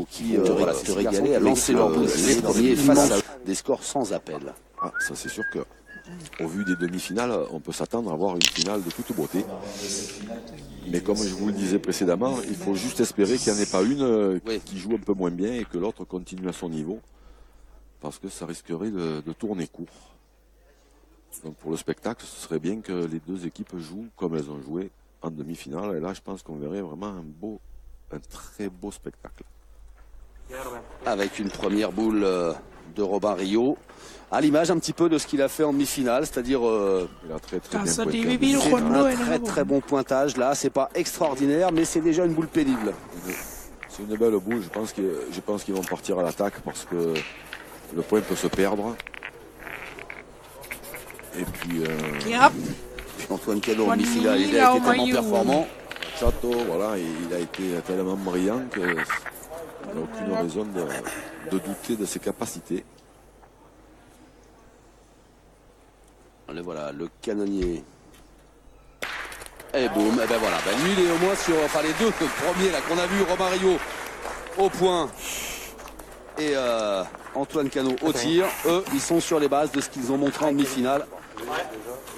qui voilà, se régaler à lancer leur boule. Les premiers face à des scores sans appel. Ah, ça c'est sûr que au vu des demi-finales, on peut s'attendre à avoir une finale de toute beauté. Mais comme je vous le disais précédemment, il faut juste espérer qu'il n'y en ait pas une qui joue un peu moins bien et que l'autre continue à son niveau. Parce que ça risquerait de tourner court. Donc pour le spectacle, ce serait bien que les deux équipes jouent comme elles ont joué en demi-finale. Et là, je pense qu'on verrait vraiment un très beau spectacle. Avec une première boule de Robin Rio, à l'image un petit peu de ce qu'il a fait en demi-finale, c'est-à-dire il a très bien un très bon pointage. Là, c'est pas extraordinaire, mais c'est déjà une boule pénible. C'est une belle boule. Je pense qu'ils vont partir à l'attaque parce que le point peut se perdre. Et puis Antoine Cano en demi-finale, il a été tellement performant. Château, voilà, il a été tellement brillant qu'il n'y a aucune raison de douter de ses capacités. Allez, voilà, le canonnier. Et boum, et ben voilà. Lui, il est au moins sur, enfin les deux premiers là qu'on a vu, Robin Rio au point et Antoine Cano au tir. Eux, ils sont sur les bases de ce qu'ils ont montré en demi-finale.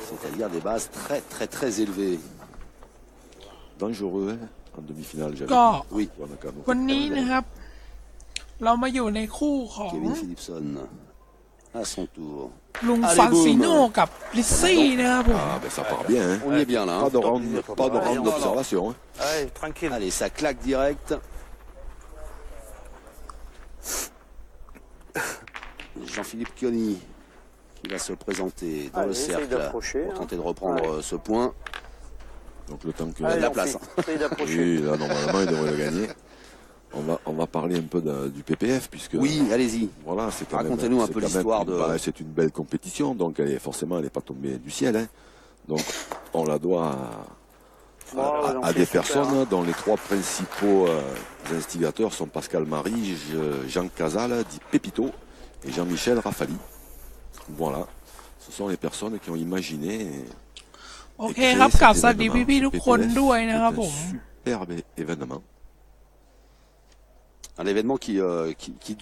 C'est-à-dire des bases très élevées. Dangereux, hein, en demi-finale, j'avais dit. Oui. วันนี้นะครับเรามาอยู่ในคู่ของ Kevin Philipson à son tour. ลุงฟานซิโน่กับลิซซี่นะครับผม Ah ben ça part bien, hein. On y est bien là. Pas de round d'observation. Hein. Allez, tranquille. Allez, ça claque direct. Jean-Philippe Chioni qui va se présenter dans le cercle pour tenter de reprendre ce point. Donc le temps que... Il a de la place. Oui, là normalement il devrait le gagner. On va parler un peu du PPF puisque... Oui, allez-y. Voilà, racontez-nous un peu l'histoire de... c'est une belle compétition, donc forcément elle n'est pas tombée du ciel. Hein. Donc on la doit à des personnes dont les trois principaux instigateurs sont Pascal Marie, Jean Casal, dit Pépito, et Jean-Michel Rafali. Voilà, ce sont les personnes qui ont imaginé... โอเคครับกราบสวัสดีพี่ๆทุกคนด้วยนะครับผม Superbe événement. Un événement qui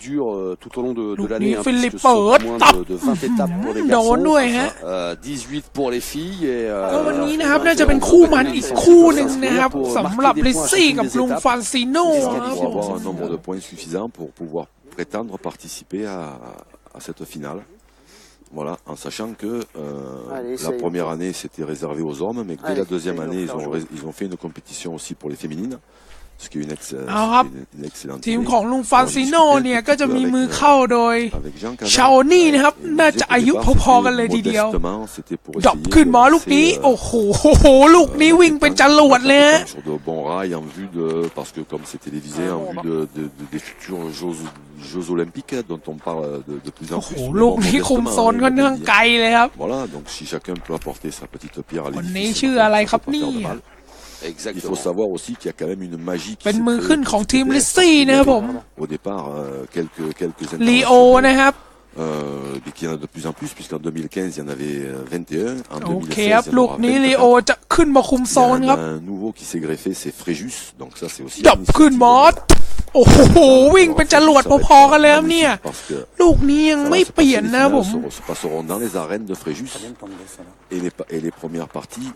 dure tout au long de l'année, hein, ฟิลิป puisque เปิ ce ด sont moins ตับ de 20 étapes pour les โดน garçons, ด้วยฮะ 18 pour les filles. Et, ก็วันนี้นะครับน่าจะเป็นคู่มันอีกคู่หนึ่งนะครับสำหรับลิซซี่กับลุงฟานซิโน่ครับ Pour avoir un nombre de points suffisant pour pouvoir prétendre participer à cette finale. Voilà, en sachant que la première année c'était réservé aux hommes, mais que dès la deuxième année ils ont fait une compétition aussi pour les féminines, ce qui est une excellente ทีมของลุงฟานซิโน่เนี่ยก็จะมีมือเข้าโดยชาโอนี่นะครับน่าจะอายุพอๆกันเลยทีเดียวดับขึ้นมาลูกนี้โอ้โหลูกนี้วิ่งเป็นจรวดเลยฮะ sur de bons rails en vue de, parce que comme c'est télévisé, en vue des futurs Jeux Olympiques dont on parle de plus en plus. ลูกนี้คุมโซนค่อนข้างไกลเลยครับ Voilà, donc si chacun peut apporter sa petite pierre à วันนี้ l'édifice, ชื่ออะไรครับนี่ il faut savoir aussi qu'il y a quand même une magie qui เป็นมือขึ้นของทีมลิซซี่นะครับผม au départ quelques ลีโอนะครับ qu'il y en a de plus en plus puisqu'en 2015 il y en avait 21, en โอเค 2016 ครับ il y en ลูก aura นี้ลี 24. โอจะขึ้นมาคุมโซนครับ Un nouveau qui s'est greffé, c'est Fréjus, donc ça c'est aussi ดับขึ้นมาโอ้โหวิ่งเป็นจรวดพอๆกันเลยครับเนี่ยลูกนี้ยังไม่เปลี่ยนนะผม se passeront dans les arènes de Fréjus et les premières parties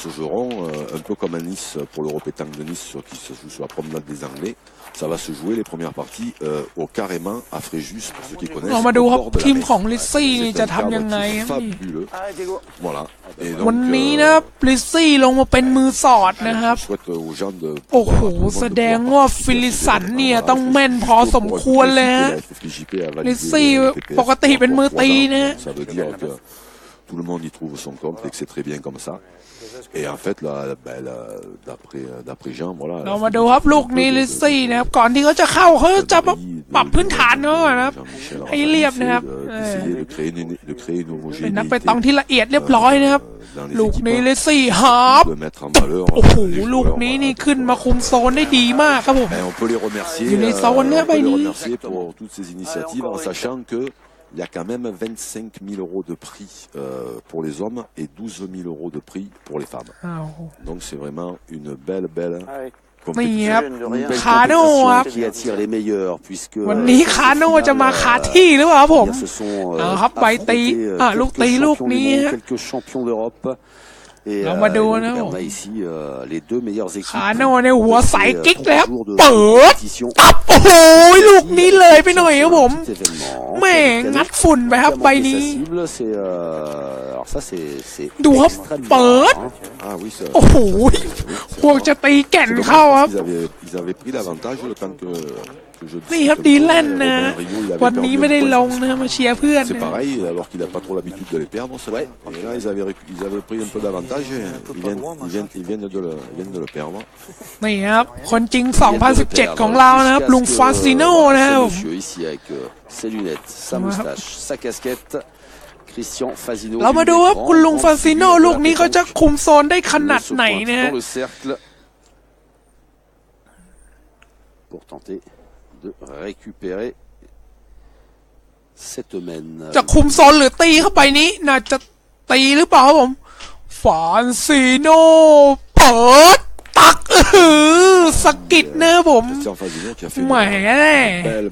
se joueront un peu comme à Nice pour l'Europétanque de Nice qui se joue sur la promenade des Anglais. Ça va se jouer les premières parties au carrément à Fréjus pour ceux qui connaissent. เรามาดูครับทีมของลิซซี่จะทำยังไงครับ fabuleux. Voilà. วันนี้นะลิซซี่ลงมาเป็นมือสอดนะครับ Je souhaite aux gens de โอ้โหแสดงว่าฟิลิสันเนี่ยต้องแม่นพอสมควรเลยฮะลิซซี่ปกติเป็นมือตีนะ Ça veut dire que tout le monde y trouve son compte et que c'est très bien comme ça. Et en fait, là, d'après Jean, voilà. เรามาดูครับลูกนี้ลิซซี่นะครับก่อนที่เขาจะเข้าเขาจะปรับพื้นฐานเขานะครับให้เรียบนะครับเป็นนักไปตองที่ละเอียดเรียบร้อยนะครับลูกนี้ลิซซี่ฮาร์ปโอ้โหลูกนี้นี่ขึ้นมาคุมโซนได้ดีมากครับผม On peut les remercier. Il est remercier pour toutes ces initiatives en sachant que il y a quand même 25 000 euros de prix pour les hommes et 12 000 euros de prix pour les femmes. Donc c'est vraiment une belle นี่ครับ Une belle คาโน่ครับ compétition qui attire les meilleurs puisque วันนี้คาโน่จะมาคาที่หรือเปล่าครับผม ce sont ครับใบตีลูกตีลูกนี้ฮะ quelques champions d'Europe et เรามาดูนะ on a ici les deux meilleures équipes คาโน่ในหัวใสกิ๊กเลยครับ jours de เปิด compétition ตับโอ้โหลูกนี้เลยไปหน่อยครับผม Petit événement แม่งัดฝุ่นไปครับใบนี้ c'est alors ça c'est ดูครับ extrêmement เปิด rare, hein. Ah oui, ça. โอ้โหพวกจะตีแก่น C'est dommage เข้าครับ parce qu'ils avaient pris l'avantage le temps que je นี่ครับดีแลนด์นะ Robin Rio, il avait วันนี้ perdu ไม่ได้ un ล point. งนะมาเชียร์เพื่อน C'est นะ pareil, alors qu'il n'a pas trop l'habitude de les perdre. Ouais. Et là, ils avaient pris un peu d'avantage. Ils viennent de le perdre. นี่ครับ คนจริง 2017 ของเรานะครับ ลุงฟาซิโน่นะครับ Ce monsieur ici avec ses lunettes, sa moustache, sa casquette, Christian Fasino. เรามาดูครับคุณลุงฟาซิโน่ลูกนี้เขาจะคุมโซนได้ขนาดไหนนะฮะ Dans le cercle pour tenter de récupérer cette mène. จะคุมโซนหรือตีเข้าไปนี้น่าจะตีหรือเปล่าครับผมฟานซิโน่เปิดตักสกิดนะครับผม Christian Fasino qui a fait แหม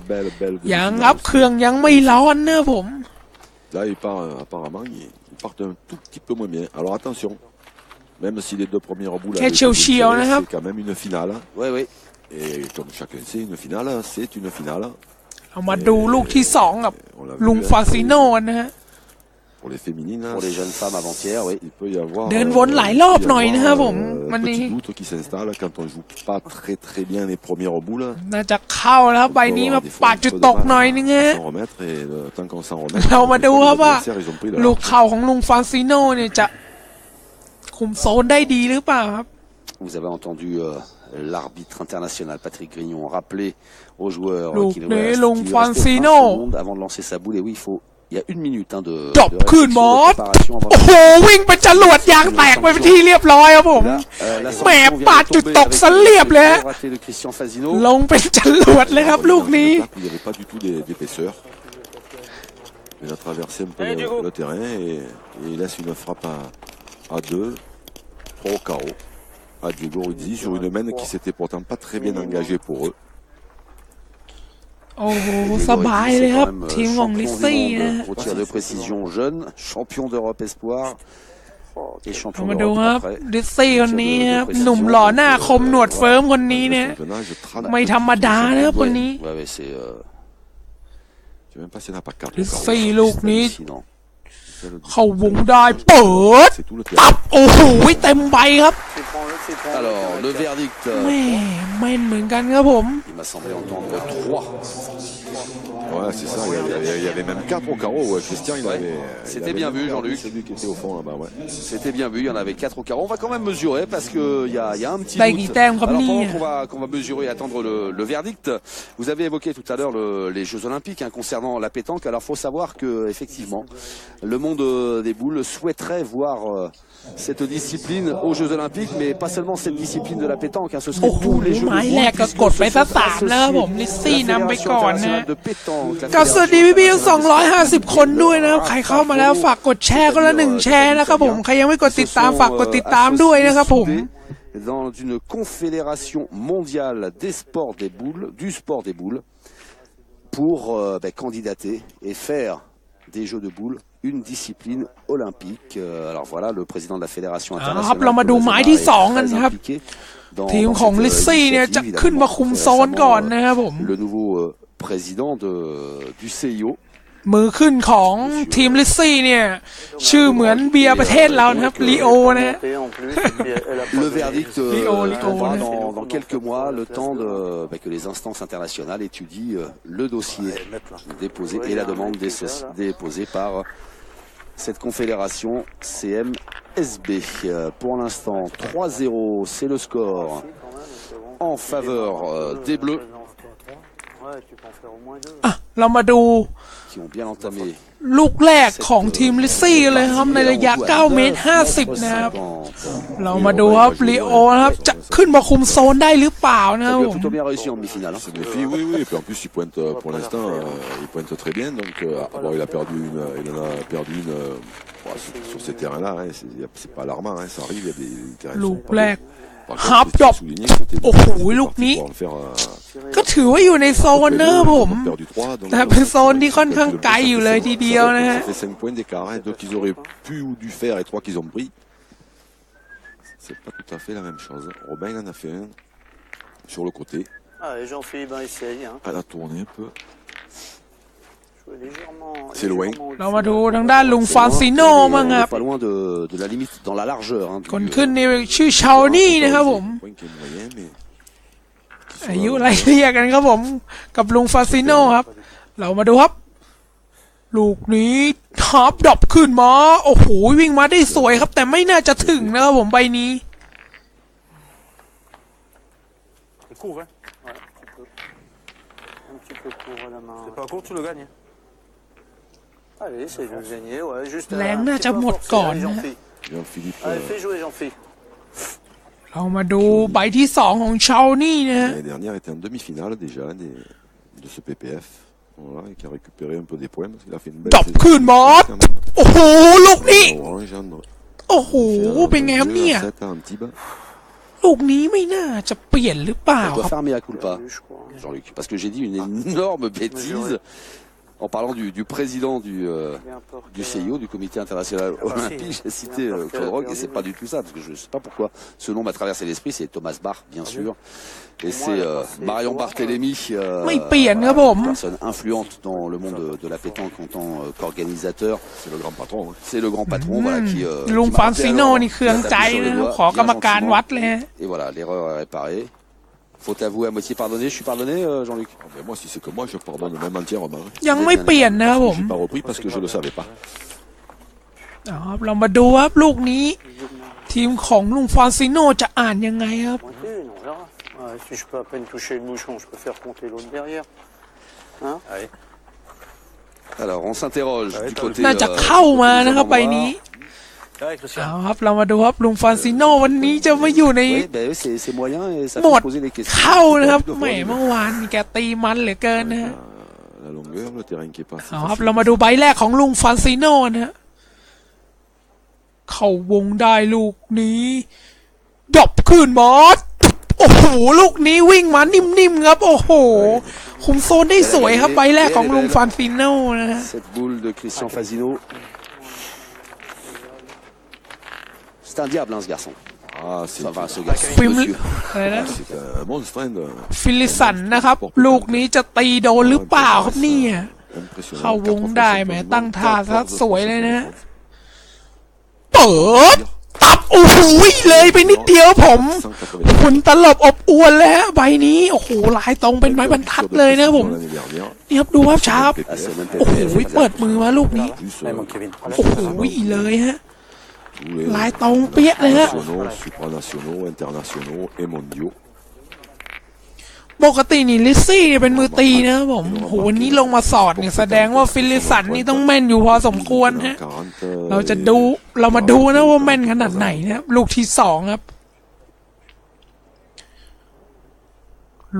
belle ยังครับเครื่องยังไม่ร้อนนะครับผม Là, apparemment, ils partent un tout petit peu moins bien. Alors attention, même si les deux premières boules avaient été serrées, c'est quand même une finale. Oui, oui. Et comme chacun sait, une finale, c'est une finale. เอามาดูลูกที่สองกับลุงฟาซิโน่นะฮะ Pour les féminines, Pour les jeunes femmes avant-hier, oui. il peut y avoir เดินวนหลายรอบหน่อยนะครับผมวันนี้ petit doute qui s'installe quand on joue pas très bien les premières boules. น่าจะเข้าแล้วใบนี้มาปาดจุดตกหน่อยนึงฮะ S'en remettre et tant qu'on s'en remet. เรามาดูครับว่า ils ont pris ลูกเข่าของลุงฟาซิโน่เนี่ยจะคุมโซนได้ดีหรือเปล่าครับ Vous avez entendu l'arbitre international Patrick Grignon rappeler aux joueurs qu'il lui Luc reste 1 Fantino. seconde avant de lancer sa boule. Et oui, il y a 1 minute de จบขึ้นมอส préparation avant โอ้โหวิ่งไปจรวดยางแตกไปเป็นที่เรียบร้อยครับผม แหมปาดจุดตกซะเรียบเลยฮะ raté de Christian Fasino. ลงเป็นจรวดเลยครับลูกนี้ Il n'y avait pas du tout d'épaisseur. Il a traversé un peu le terrain et il laisse une frappe à 2, 3 au carreau, à Diego Rizzi sur une mène qui s'était pourtant pas très bien engagée pour eux. โอ้โหสบายเลยครับ ทีมของลิซซี่นะ Au tir de précision jeune, champion d'Europe espoir et เรา champion มาดู d'Europe ครับ après. ลิซซี่คนนี้ครับหนุ่มหล่อหน้าคมหนวดเฟิร์มคนนี้เนี่ย ไม่ธรรมดานะครับคนนี้ Ouais, ouais, c'est Je sais même pas s'il n'y en a pas 4 ลิ au ซ carreau. ซี่ลูกนี้ hallucinant. เข้าวงได้เปิด C'est tout le ตั terrain. บโอ้โหเต็มใบครับ Alors, le verdict, แม่แม่นเหมือนกันครับผม il m'a semblé entendre 3. Ouais, c'est ça, il y avait même 4 au carreau. Ouais. Christian, il avait. C'était il avait bien même vu, perdu Jean-Luc. Celui qui était au fond là-bas, ouais. C'était bien vu, il y en avait 4 au carreau. On va quand même mesurer parce qu'il y a un petit Bah, doute. Guithem, comme Alors, ni. pendant qu'on va mesurer et attendre le verdict, vous avez évoqué tout à l'heure les Jeux Olympiques concernant la pétanque. Alors, il faut savoir que effectivement, le monde des boules souhaiterait voir cette discipline aux Jeux Olympiques, mais pas seulement cette discipline de la pétanque. Ce serait โอ้โห tous les Jeux ไม้ de แร boules กก็ puisque กดไป ce ซะ sont สามแล้วครับผมลิซซี่ la นำไป Fédération ก่อนนะ internationale de pétanque, la ก็สวัสดี Fédération พี่ๆ250 คนด้วยนะครับใครเข้ามาแล้วฝากกดแชร์ก็ละ1แชร์นะครับผมใครยังไม่กดติดตามฝากกดติดตามด้วยนะครับผม dans une confédération mondiale des sports des boules, du sport des boules, pour candidater et faire des jeux de boules une discipline olympique. Alors voilà, le président de la fédération internationale เรามาดูหมายที่2กันครับ ทีมของลิซซี่เนี่ยจะขึ้นมาคุมโซนก่อนนะครับผม le nouveau président du CIO มือขึ้นของทีมลิซซี่เนี่ยชื่อเหมือนเบียร์ประเทศเรานะครับลีโอนะฮะ Le verdict Léo, prendra ouais. dans quelques mois le temps que les instances internationales étudient le dossier déposé et la demande déposée par cette confédération CMSB. Pour l'instant, 3-0, c'est le score en faveur des Bleus อ่ะเรามาดู qui ont bien entamé ลูกแรกของทีมลิซซี่เลยครับในระยะ9 เมตร 50 นะครับ เรามาดูครับลีโอนะครับจะขึ้นมาคุมโซนได้หรือเปล่านะครับ Ça ผม a plutôt bien réussi en demi-finale. Se méfie, oui. Et puis en plus, il pointe, pour l'instant, il pointe très bien. Donc, bon, il en a perdu une sur ces terrains-là. Hein, c'est pas alarmant, hein, ça arrive, il y a des terrains ลู qui ก sont pas แร bien. ก ฮับดรอปโอ้โหลูกนี้ก็ถือว่าอยู่ในโซนนะครับผมแต่เป็นโซนที่ค่อนข้างไกลอยู่เลยทีเดียวนะฮะ C'est pas tout à fait la même chose. Robin en a fait un sur le côté. Ah, et Jean-Philippe essaye. Hein. Elle a tourné un peu. C'est loin. เรามาดูทางด้านลุงฟรานซิโน่บ้างครับ Pas loin de la limite, dans la largeur. Hein, คนขึ้นนี่ชื่อชาวนี่นะครับผมอายุไล่เรียกกันครับผมกับลุงฟรานซิโน่ครับเรามาดูครับลูกนี้ฮับดรอปขึ้นมาโอ้โหวิ่งมาได้สวยครับแต่ไม่น่าจะถึงนะครับผมใบนี้ C'est court, hein? Ouais, un petit peu court à la main. C'est pas court, tu le gagnes. Allez, essaye de le gagner, ouais, juste. แรงน่าจะหมดก่อนนะ Jean-Philippe. Allez, fais jouer Jean-Philippe. เรามาดูใบที่สองของชาวนี่นะฮะ L'année dernière était en demi-finale déjà de ce PPF. Voilà, et qui a récupéré un peu des points parce qu'il a fait une belle ดรอปขึ้นมาโอ้โหลูกนี้โอ้โหเป็นไงครับเนี่ยลูกนี้ไม่น่าจะเปลี่ยนหรือเปล่า Je ค dois รับ faire mea culpa, Jean-Luc, parce que j'ai dit une énorme bêtise en parlant du président du CIO, du Comité international olympique. J'ai cité Claude Roque et c'est pas du tout ça, parce que je sais pas pourquoi ce nom m'a traversé l'esprit. C'est Thomas Bach, bien sûr, et c'est Marion Barthélémy, ไม่เปลี่ยนครับผม une personne influente dans le monde de la pétanque en tant qu'organisateur. C'est le grand patron. Hein. C'est le grand patron, voilà, qui ลุง qui ฟราน m'a ซิ rappelé โน่ alors นี่เครื่องใจ taper sur les นะครับ doigts ขอกรรมการ bien วัด gentiment. เลยฮะ Et voilà, l'erreur est réparée. Faut avouer à moitié pardonné. Je suis pardonné, Jean-Luc. Ah, mais moi, si c'est que moi, je pardonne même entièrement. ยังไม่เปลี่ยนนะครับผม Je n'ai pas repris parce que je ne le savais pas. ครับเรามาดูครับลูกนี้ทีมของลุงฟรานซิโน่จะอ่านยังไงครับ Pointer une, on verra. Ouais, si je peux à peine toucher le bouchon, je peux faire compter l'autre derrière. Hein? Allez. Alors, on s'interroge du côté. น่าจะเข้ามานะครับใบนี้ Ouais, Christian. เอาครับเรามาดูครับลุงฟรานซิโน่วันนี้จะมาอยู่ใน Oui, ben, c'est moyen et ça หม fait ด poser des questions. เข้านะครับ Plus de แหม fois, เมื่อวานแกตีมันเหลือเกินนะฮะ La longueur, le terrain qui est pas. เอาครับเรามาดูใบแรกของลุงฟรานซิโน่นะฮะเข้าวงได้ลูกนี้ดรอปขึ้นมาโอ้โหลูกนี้วิ่งมานิ่มๆครับโอ้โหคุมโซนได้สวยครับใบแรกของลุงฟรานซิโน่นะฮะ Cette boule de Christian Fazino. C'est un diable, hein, ce garçon. Ah, c'est Enfin, ce garçon. ฟิล์ม Monsieur. อะไรนะ un monstre. Hein, ฟิลิสันนะครับลูกนี้จะตีโดนหรือเปล่าครับเนี่ย impressionnant. เข้าวงได้แหมตั้งท่าซะสวยเลยนะฮะเปิดตับโอ้โหเลยไปนิดเดียวผมคุณตลบอบอวนแล้วฮะใบนี้โอ้โหลายตรงเป็นไม้บรรทัดเลยนะผมนี่ครับดูภาพช้าครับ Ah, c'est même โอ้โห PPF, เปิดมือมาลูกนี้ Allez, mon Kevin. โอ้โหเลยฮะลายตรงเปี้ยเลยฮะ Nationaux, supranationaux, internationaux et mondiaux. ปกตินี่ลิซซี่เนี่ยเป็นมือตีนะครับผมโหวันนี้ลงมาสอดเนี่ยแสดงว่าฟิลิสันนี่ต้องแม่นอยู่พอสมควรฮะเรามาดูนะว่าแม่นขนาดไหนนะครับลูกที่สองครับ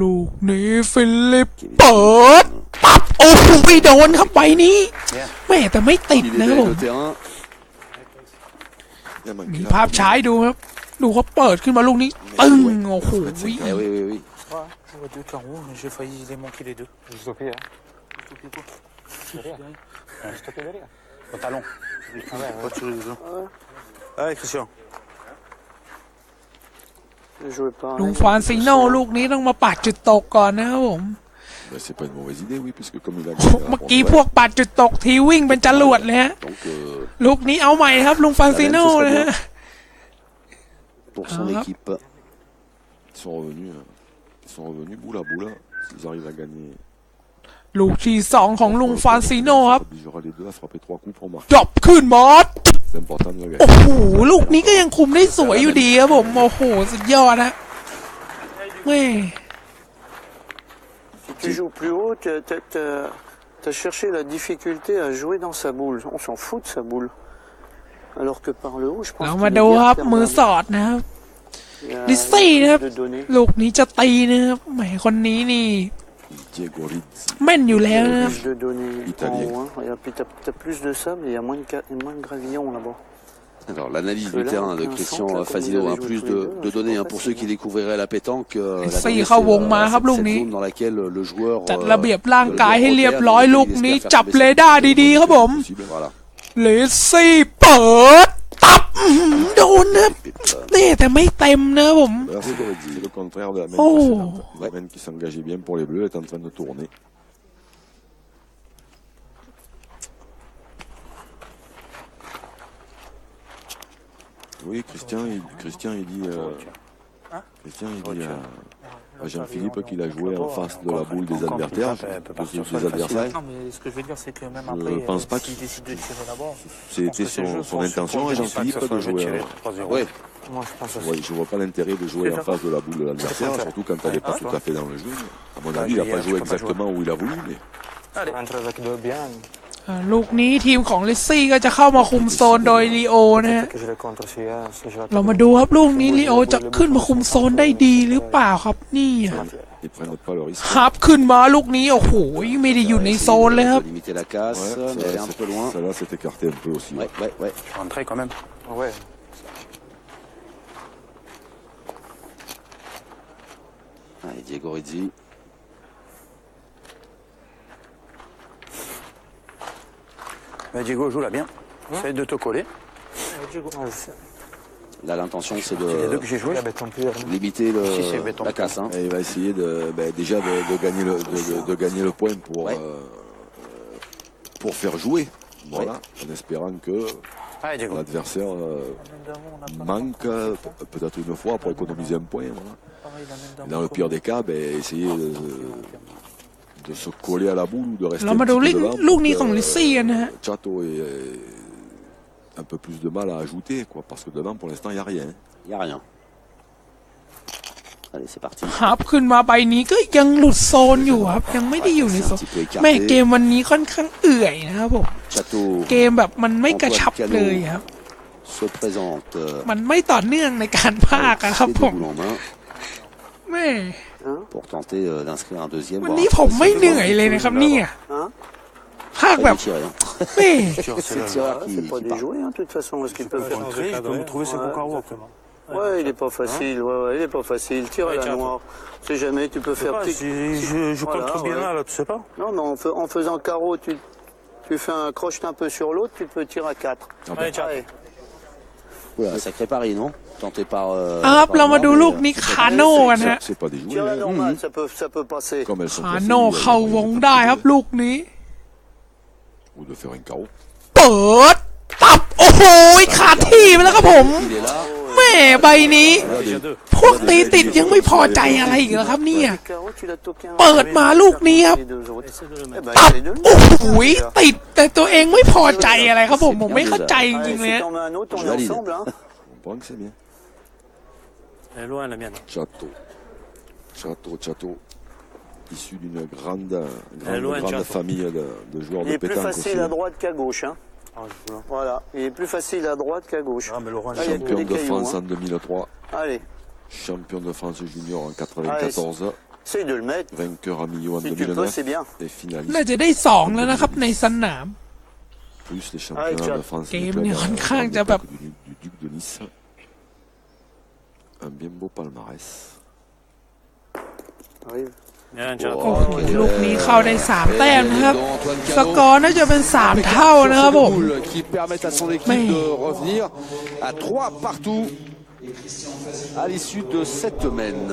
ลูกนี้ฟิลิปเปิดตับโอ้โหไม่โดนครับใบนี้แม่แต่ไม่ติด Il นะ est ครับ derrière ผม le terrain. มีภาพช้าให้ดูครับดูเขาเปิดขึ้นมาลูกนี้ตึ้งโอ้โห Eh oui, oui, oui. Ouais, je vois deux carreaux, mais j'ai failli les manquer les deux. Je stoppé, hein? Stoppé quoi? Stoppé derrière. Au talon. Pas tirer les deux. Allez, Christian. Je jouais pas. ลุงฟรานซิโน่ลูกนี้ต้องมาปัดจุดตกก่อนนะครับผม Ben, c'est pas une mauvaise idée, oui, puisque comme il a เมื่อกี้พวกปัดจุดตกทีวิ่งเป็นจรวดเลยฮะ Donc, ลูกนี้เอาใหม่ครับลุงฟรานซิโน่นะฮะ pour son Ah. équipe. ils sont revenus boule à boule. S'ils arrivent à gagner. ลูกที่สองของลุงฟรานซิโน่ครับ Ça obligera les deux à frapper 3 coups pour marquer. ดรอปขึ้นมอส C'est important de le โอ้ gagner. โหลูกนี้ก็ยังคุมได้สวยอยู่ดีครับผมโอ้โหสุดยอดฮะแม่ Si tu joues plus haut, t'as cherché la difficulté à jouer dans sa boule. On s'en fout de sa boule. Alors que par le haut, je pense เรา qu'il มา est ดู bien ครับ fermé. มือสอดนะครับ Il y a ลิซซี่นะครับ de donner. ลูกนี้จะตีนะครับแหมคนนี้นี่ Diego Rizzi. แม่นอยู่แล้วนะครับ De donner en Italien. haut. Hein. Et puis t'as plus de sable et il y a moins de gravillon là-bas. Alors l'analyse du terrain de Christian Fazino, plus de données pour ceux qui découvriraient la pétanque. ซี่เข้าวงมาครับลูกนี้ dans laquelle le joueur จัดระเบียบร่างกายให้เรียบร้อยลูกนี้จับเรดาร์ดีๆครับผม Voilà. เลซี่เปิดตับโดนนะนี่แต่ไม่เต็มนะผม Là, c'est le contraire de la main Oh. précédente. La main qui s'engageait bien pour les Bleus est en train de tourner. Oui, Christian, il dit, Christian, il dit à Jean-Philippe qu'il a joué en face de la boule des adversaires. Des adversaires. Non, mais ce que je veux dire, c'est que même Je après, pense pas s'il décide de tirer là-bas, C'était son intention à Jean-Philippe de jouer. Oui. moi je pense aussi. Ouais, je vois pas l'intérêt de jouer en face de la boule de l'adversaire, surtout quand elle n'est pas tout à fait dans le jeu. À mon avis, il n'a pas joué exactement où il a voulu, mais Entre avec deux bien, ลูกนี้ทีมของเลซี่ก็จะเข้ามาคุมโซนโดยลีโอนะฮะ que je le contre si je เรามาดูครับลูกนี้ลีโอจะขึ้นมาคุมโซนได้ดีหรือเปล่าครับนี่ ils prennent pas le risque. ฮับขึ้นมาลูกนี้โอ้โหไม่ได้อยู่ในโซนเลยครับ De limiter la casse, Ouais, mais elle est un peu loin. ça là s'est écarté un peu aussi. Ouais. rentrer quand même. Ouais. Allez, Diego Rizzi. Mais Diego joue là bien. Essaye de te coller. Là, l'intention, c'est Les deux de que j'ai joué, limiter Si, c'est béton. la casse. Hein. Et il va essayer déjà de gagner le point pour faire jouer. Voilà, en espérant que Allez, Diego. l'adversaire manque peut-être une fois pour économiser un point. Voilà. Dans le pire des cas, essayer de se coller à la boule ou de rester เรา un มา petit ดู peu devant ลูก pour นี้ que ของเลซี่กันนะฮะ Chato ait un peu plus de mal à ajouter, quoi, parce que devant, pour l'instant, il n'y a rien. Il n'y a rien. Allez, c'est parti. ฮับขึ้นมาใบนี้ก็ยังหลุดโซนอยู่ครับยังไม่ได้อยู่ในโซนแม่เกมวันนี้ค่อนข้างเอื่อยนะครับผม Chateau เกมแบบมันไม่กระชับเลยครับ se présente. มันไม่ต่อเนื่องในการพากย์อะครับ Les ผ deux ม boules en main แม่ pour tenter d'inscrire un deuxième. วันนี้ผมไม่เหนื่อยเลยนะครับเนี่ยพากย์แบบ Tiré, hein. แม่ C'est le tireur qui C'est pas des part. jouets, hein, de toute façon, ce qu'il peut faire. Rentrer, il peut me trouver ses bons carreaux après. Ouais, il est pas facile, il est pas facile. Tire à la noire. Si jamais tu peux faire petit. Je Voilà, contre bien ouais. là, tu sais pas. Non, mais en faisant carreau, tu fais un crochet un peu sur l'autre, tu peux tirer à 4. Allez, tiens. Allez. Oula, sacré pari, non Tenté par. ครับ par เรามาดู Blanc, ลู mais, กนี้คาโน่กันฮะ C'est pas des jouets, Tire à la mais normale, ça peut passer. comme elles sont คา placées, โน่เข้าวงได้ครับลูกนี้ ou de faire un carreau. เปิดตับโอ้โหขาดที่ไปแล้วครับผม Il est là. แม่ใบนี้ พวกตีติดยังไม่พอใจอะไรอีกเหรอครับเนี่ย Carreau, tu l'as toqué un เปิดมาลูกนี้ครับ les deux autres. Eh ben, ตับ essaye de le โอ้ mettre. โหติดแต่ตัวเองไม่พอใจอะไรครับผมไม่เข้าใจจ Allez, ริงๆเลย si ฮะ t'en mets un autre, on Je est valide. ensemble. Hein. On pense que c'est bien. Elle est loin la mienne. Chato, issu d'une grande loin, Chato. famille de joueurs Il de est plus pétanque facile aussi. à droite qu'à gauche. Hein. Ah, je vois. Voilà, il est plus facile à droite qu'à gauche. Ah, mais Laurent, Ah, il y a que Champion des de cailloux, France hein. en 2003, Allez, champion de France junior en 94, essaye de le mettre. vainqueur à Millau en Si tu peux, 2009 c'est bien. et finaliste, น่าจะได้สองแล้วนะครับในสนาม plus les championnats de France Game du club ni àค่อนข้างจะ l'époque แบบ du Duc de Nice. Un bien beau palmarès. Arrive. Bien, tiens. โอ้โหลูกนี้เข้าได้3แต้มนะครับ สกอร์น่าจะเป็น3เท่านะครับผม Qui permettent à son équipe Mais- de revenir à 3 partout à l'issue de cette semaine.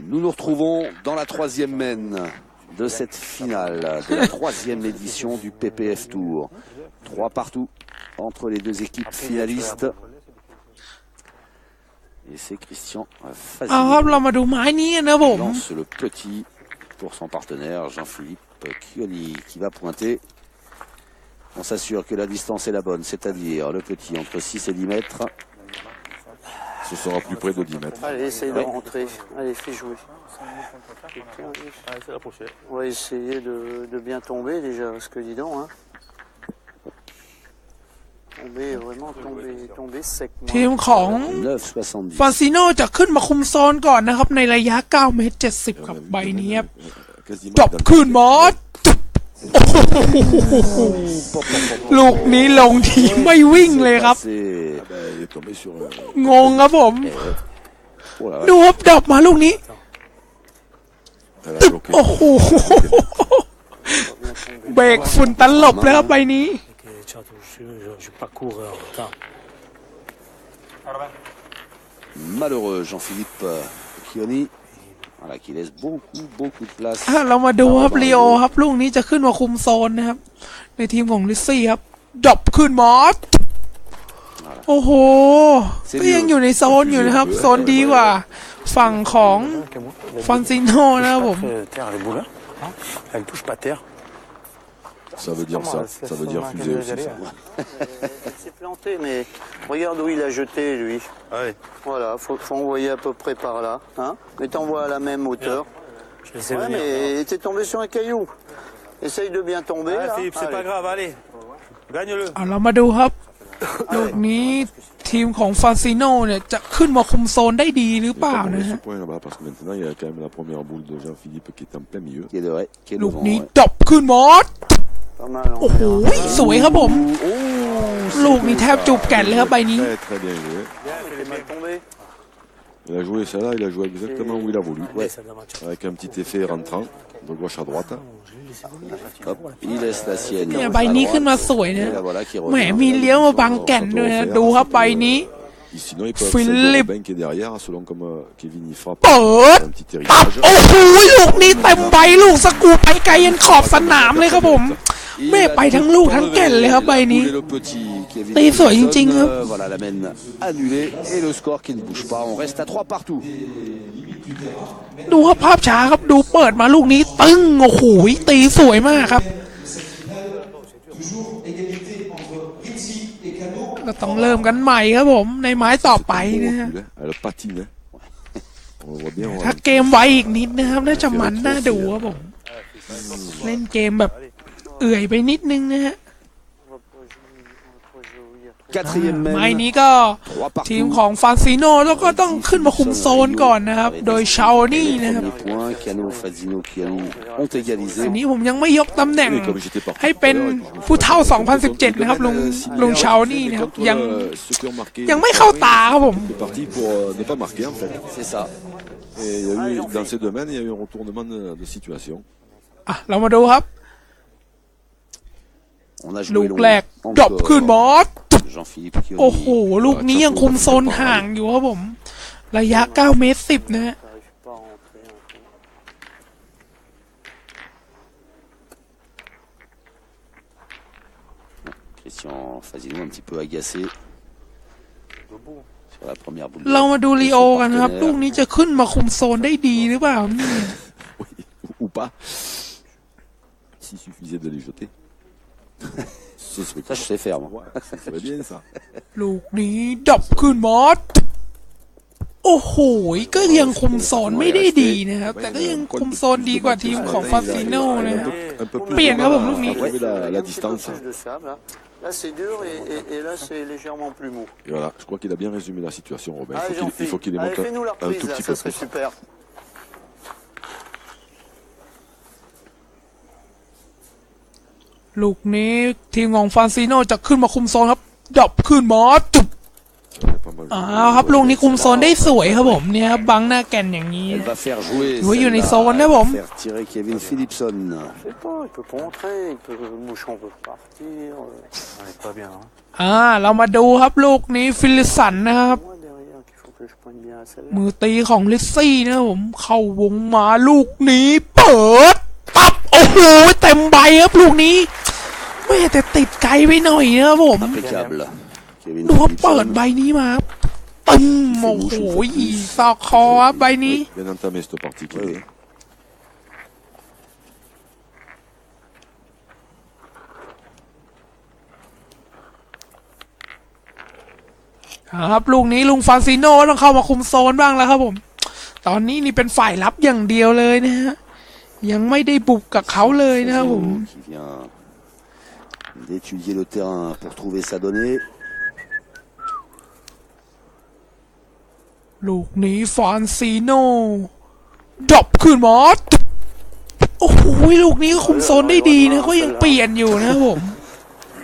Nous nous retrouvons dans la 3e mène de cette finale, de la 3e édition du PPF Tour. 3 partout entre les deux équipes finalistes. Et c'est Christian เอาครับ Fazio เรามาดูไม้นี้กันนะผม lance le petit pour son partenaire Jean-Philippe Chioli qui va pointer. On s'assure que la distance est la bonne, c'est-à-dire le petit entre 6 et 10 mètres. Ce sera plus près de 10 mètres. Allez, essaye de Ouais. rentrer. Allez, fais jouer. On va essayer de bien tomber déjà, parce que dis donc, hein. Vraiment tomber sec. ทีมของ 9,70. ฟาซิโนจะขึ้นมาคุมโซนก่อนนะครับในระยะ9 เมตร 70 กับใบนี้ครับ ดรอปขึ้นมาลูกนี้ลงทีไม่วิ่งเลยครับงงครับผมดูครับดรอปมาลูกนี้โอ้โหเบรกฝุ่นตลบเลยครับใบนี้ Malheureux Jean-Philippe Chioni. Voilà, qui laisse beaucoup de place. เรามาดูครับลีโอครับลูกนี้จะขึ้นมาคุมโซนนะครับในทีมของลิซซี่ครับดรอปขึ้นมอสโอ้โหก็ยังอยู่ในโซนอยู่นะครับโซนดีกว่าฝั่งของฟอนซิโน่นะครับผม Ça veut dire ça, ça veut dire fuser aussi ça. Il s'est planté, mais regarde où il a jeté lui. Ouais. Voilà, faut envoyer à peu près par là, hein. Mais t'envoies à la même hauteur. Ouais, mais t'es tombé sur un caillou. Essaye de bien tomber. Ouais, là. Philippe, c'est pas grave, allez, gagne-le. เรามาดูครับลูกนี้ทีมของฟอนซิโน่เนี่ยจะขึ้นมาคุมโซนได้ดีหรือเปล่านะฮะ Parce que maintenant il y a quand même la première boule de Jean-Philippe qui est en plein milieu. Qui est ลูก devant. นี้ดรอปขึ้นมอส Pas mal. โอ้โหสวยครับผมลูกนี้แทบจูบแก่นเลยครับใบนี้ Très très bien joué. Il est mal tombé. Il a joué celle-là, il a joué exactement où il a voulu. Avec un petit effet rentrant de gauche à droite. Hop, il laisse la sienne. เนี่ยใบนี้ขึ้นมาสวยนะ Et là, voilà, qui แหม revient. มีเลี้ยวมาบังแก่นด้วยนะดูครับใบนี้ Et sinon il peut Philippe. Robin qui est derrière, selon comme Kevin il frappe. เปิด Un petit ตับ héritage. โอ้โหลูกนี้เต็มใบลูกสกูไปไกลยันขอบสนามเลยครับผม Il แม่ a ไปทั้งลูกทั้งแก่นเลยครับใบนี้ Et le petit Kevin ตีสวยจริงๆครับ voilà, la mène annulée et le score qui ne bouge pas. On reste à 3 partout. ดูครับภาพช้าครับดูเปิดมาลูกนี้ตึ้งโอ้โหตีสวยมากครับก็ต้องเริ่มกันใหม่ครับผมในไม้ต่อไปนะฮะ Elle patine. On le voit bien. ถ้าเกมไวอีกนิดนะครับน่าจะมันน่าดูครับผมเล่นเกมแบบเอื่อยไปนิดนึงนะฮะ Quatrième ไม้ mène. นี้ก็ทีมของฟานซิโน่แล้วก็ต้องขึ้นมาคุมโซนก่อนนะครับโดยชาโอนี่นะครับ Premier point, Cano, Fazino, Chiani ont égalisé. อันนี้ผมยังไม่ยกตำแหน่งให้เป็นผู้เท่า 2017 นะครับลุงชาโอนี่นะครับยังไม่เข้าตาครับผม C'est parti pour ne pas marquer en fait. C'est ça. Et il y a eu, dans ces domaines, il y a eu un retournement de situation. อ่ะเรามาดูครับ On a ลู joué ก long. แรกดรอปขึ้นบอส Jean-Philippe Chioni. โอ้โหลูกนี้ยังคุมโซนห่างอยู่ครับผมระยะ9 เมตร 10นะฮะ T'arrives pas à rentrer un peu. Christian Fazino un petit peu agacé sur la première boule. เรามาดู de ลีโอ son กันนะครับ partenaire. ลูกนี้จะขึ้นมาคุมโซนได้ดีหรือเปล่าเนี่ย Oui, ou pas. S'il suffisait de les jeter. Ce serait Ça, je sais faire, moi. Ouais, ça serait bien ça. ลูกนี้ดรอปขึ้นบอสโอ้โหก็ยังคุมโซนไม่ได้ดีนะครับแต่ก็ยังคุมโซนดีกว่าทีมของฟาซิโน่นะครับ Un peu plus. Bien, là, bon, nous, Pour trouver la distance. Plus de sable, là. Là, c'est dur et là, c'est légèrement plus mou. Et voilà, je crois qu'il a bien résumé la situation, Robin. Allez, Il faut qu'il les monte fais-nous la un reprise, tout là, petit ça peu serait plus. super. ลูกนี้ทีมของฟานซิโน่จะขึ้นมาคุมโซนครับดรอปขึ้นบอสจุบ ครับลูกนี้คุมโซนได้สวยครับผมเนี่ยครับบังหน้าแก่นอย่างนี้ Elle va faire jouer. Oui, il y en a celle-là. son, Elle là, va bon. faire tirer Kevin Philipson. Je sais pas, il peut pas entrer, le mouchon peut partir. On est pas bien, hein. เรามาดูครับลูกนี้ฟิลิปสันนะครับ Moi derrière, qu'il faut que je pointe bien à celle-là. มือตีของลิซซี่นะครับผมเข้าวงมาลูกนี้เปิดปั๊บโอ้โหเต็มใบครับลูกนี้ไม่แต่ติดไกลไปหน่อยนะครับผม Impeccable. Kevin ดูว่า Philipson. เปิดใบนี้มาครับตึ้มโอ้โหซอกคอครับใบนี้ Bien entamé cette partie. Oui, oui. ครับลูกนี้ลุงฟานซิโน่ต้องเข้ามาคุมโซนบ้างแล้วครับผมตอนนี้นี่เป็นฝ่ายรับอย่างเดียวเลยนะฮะยังไม่ได้บุกกับเขาเลยนะครับผม Qui vient d'étudier le terrain pour trouver sa donnée. ลู ลูกนี้ฟานซิโน่ดรอปขึ้นมาโอ้ ลูกนี้ก็คุมโซนได้ดีนะก็ยังเปลี่ยนอยู่นะครับผม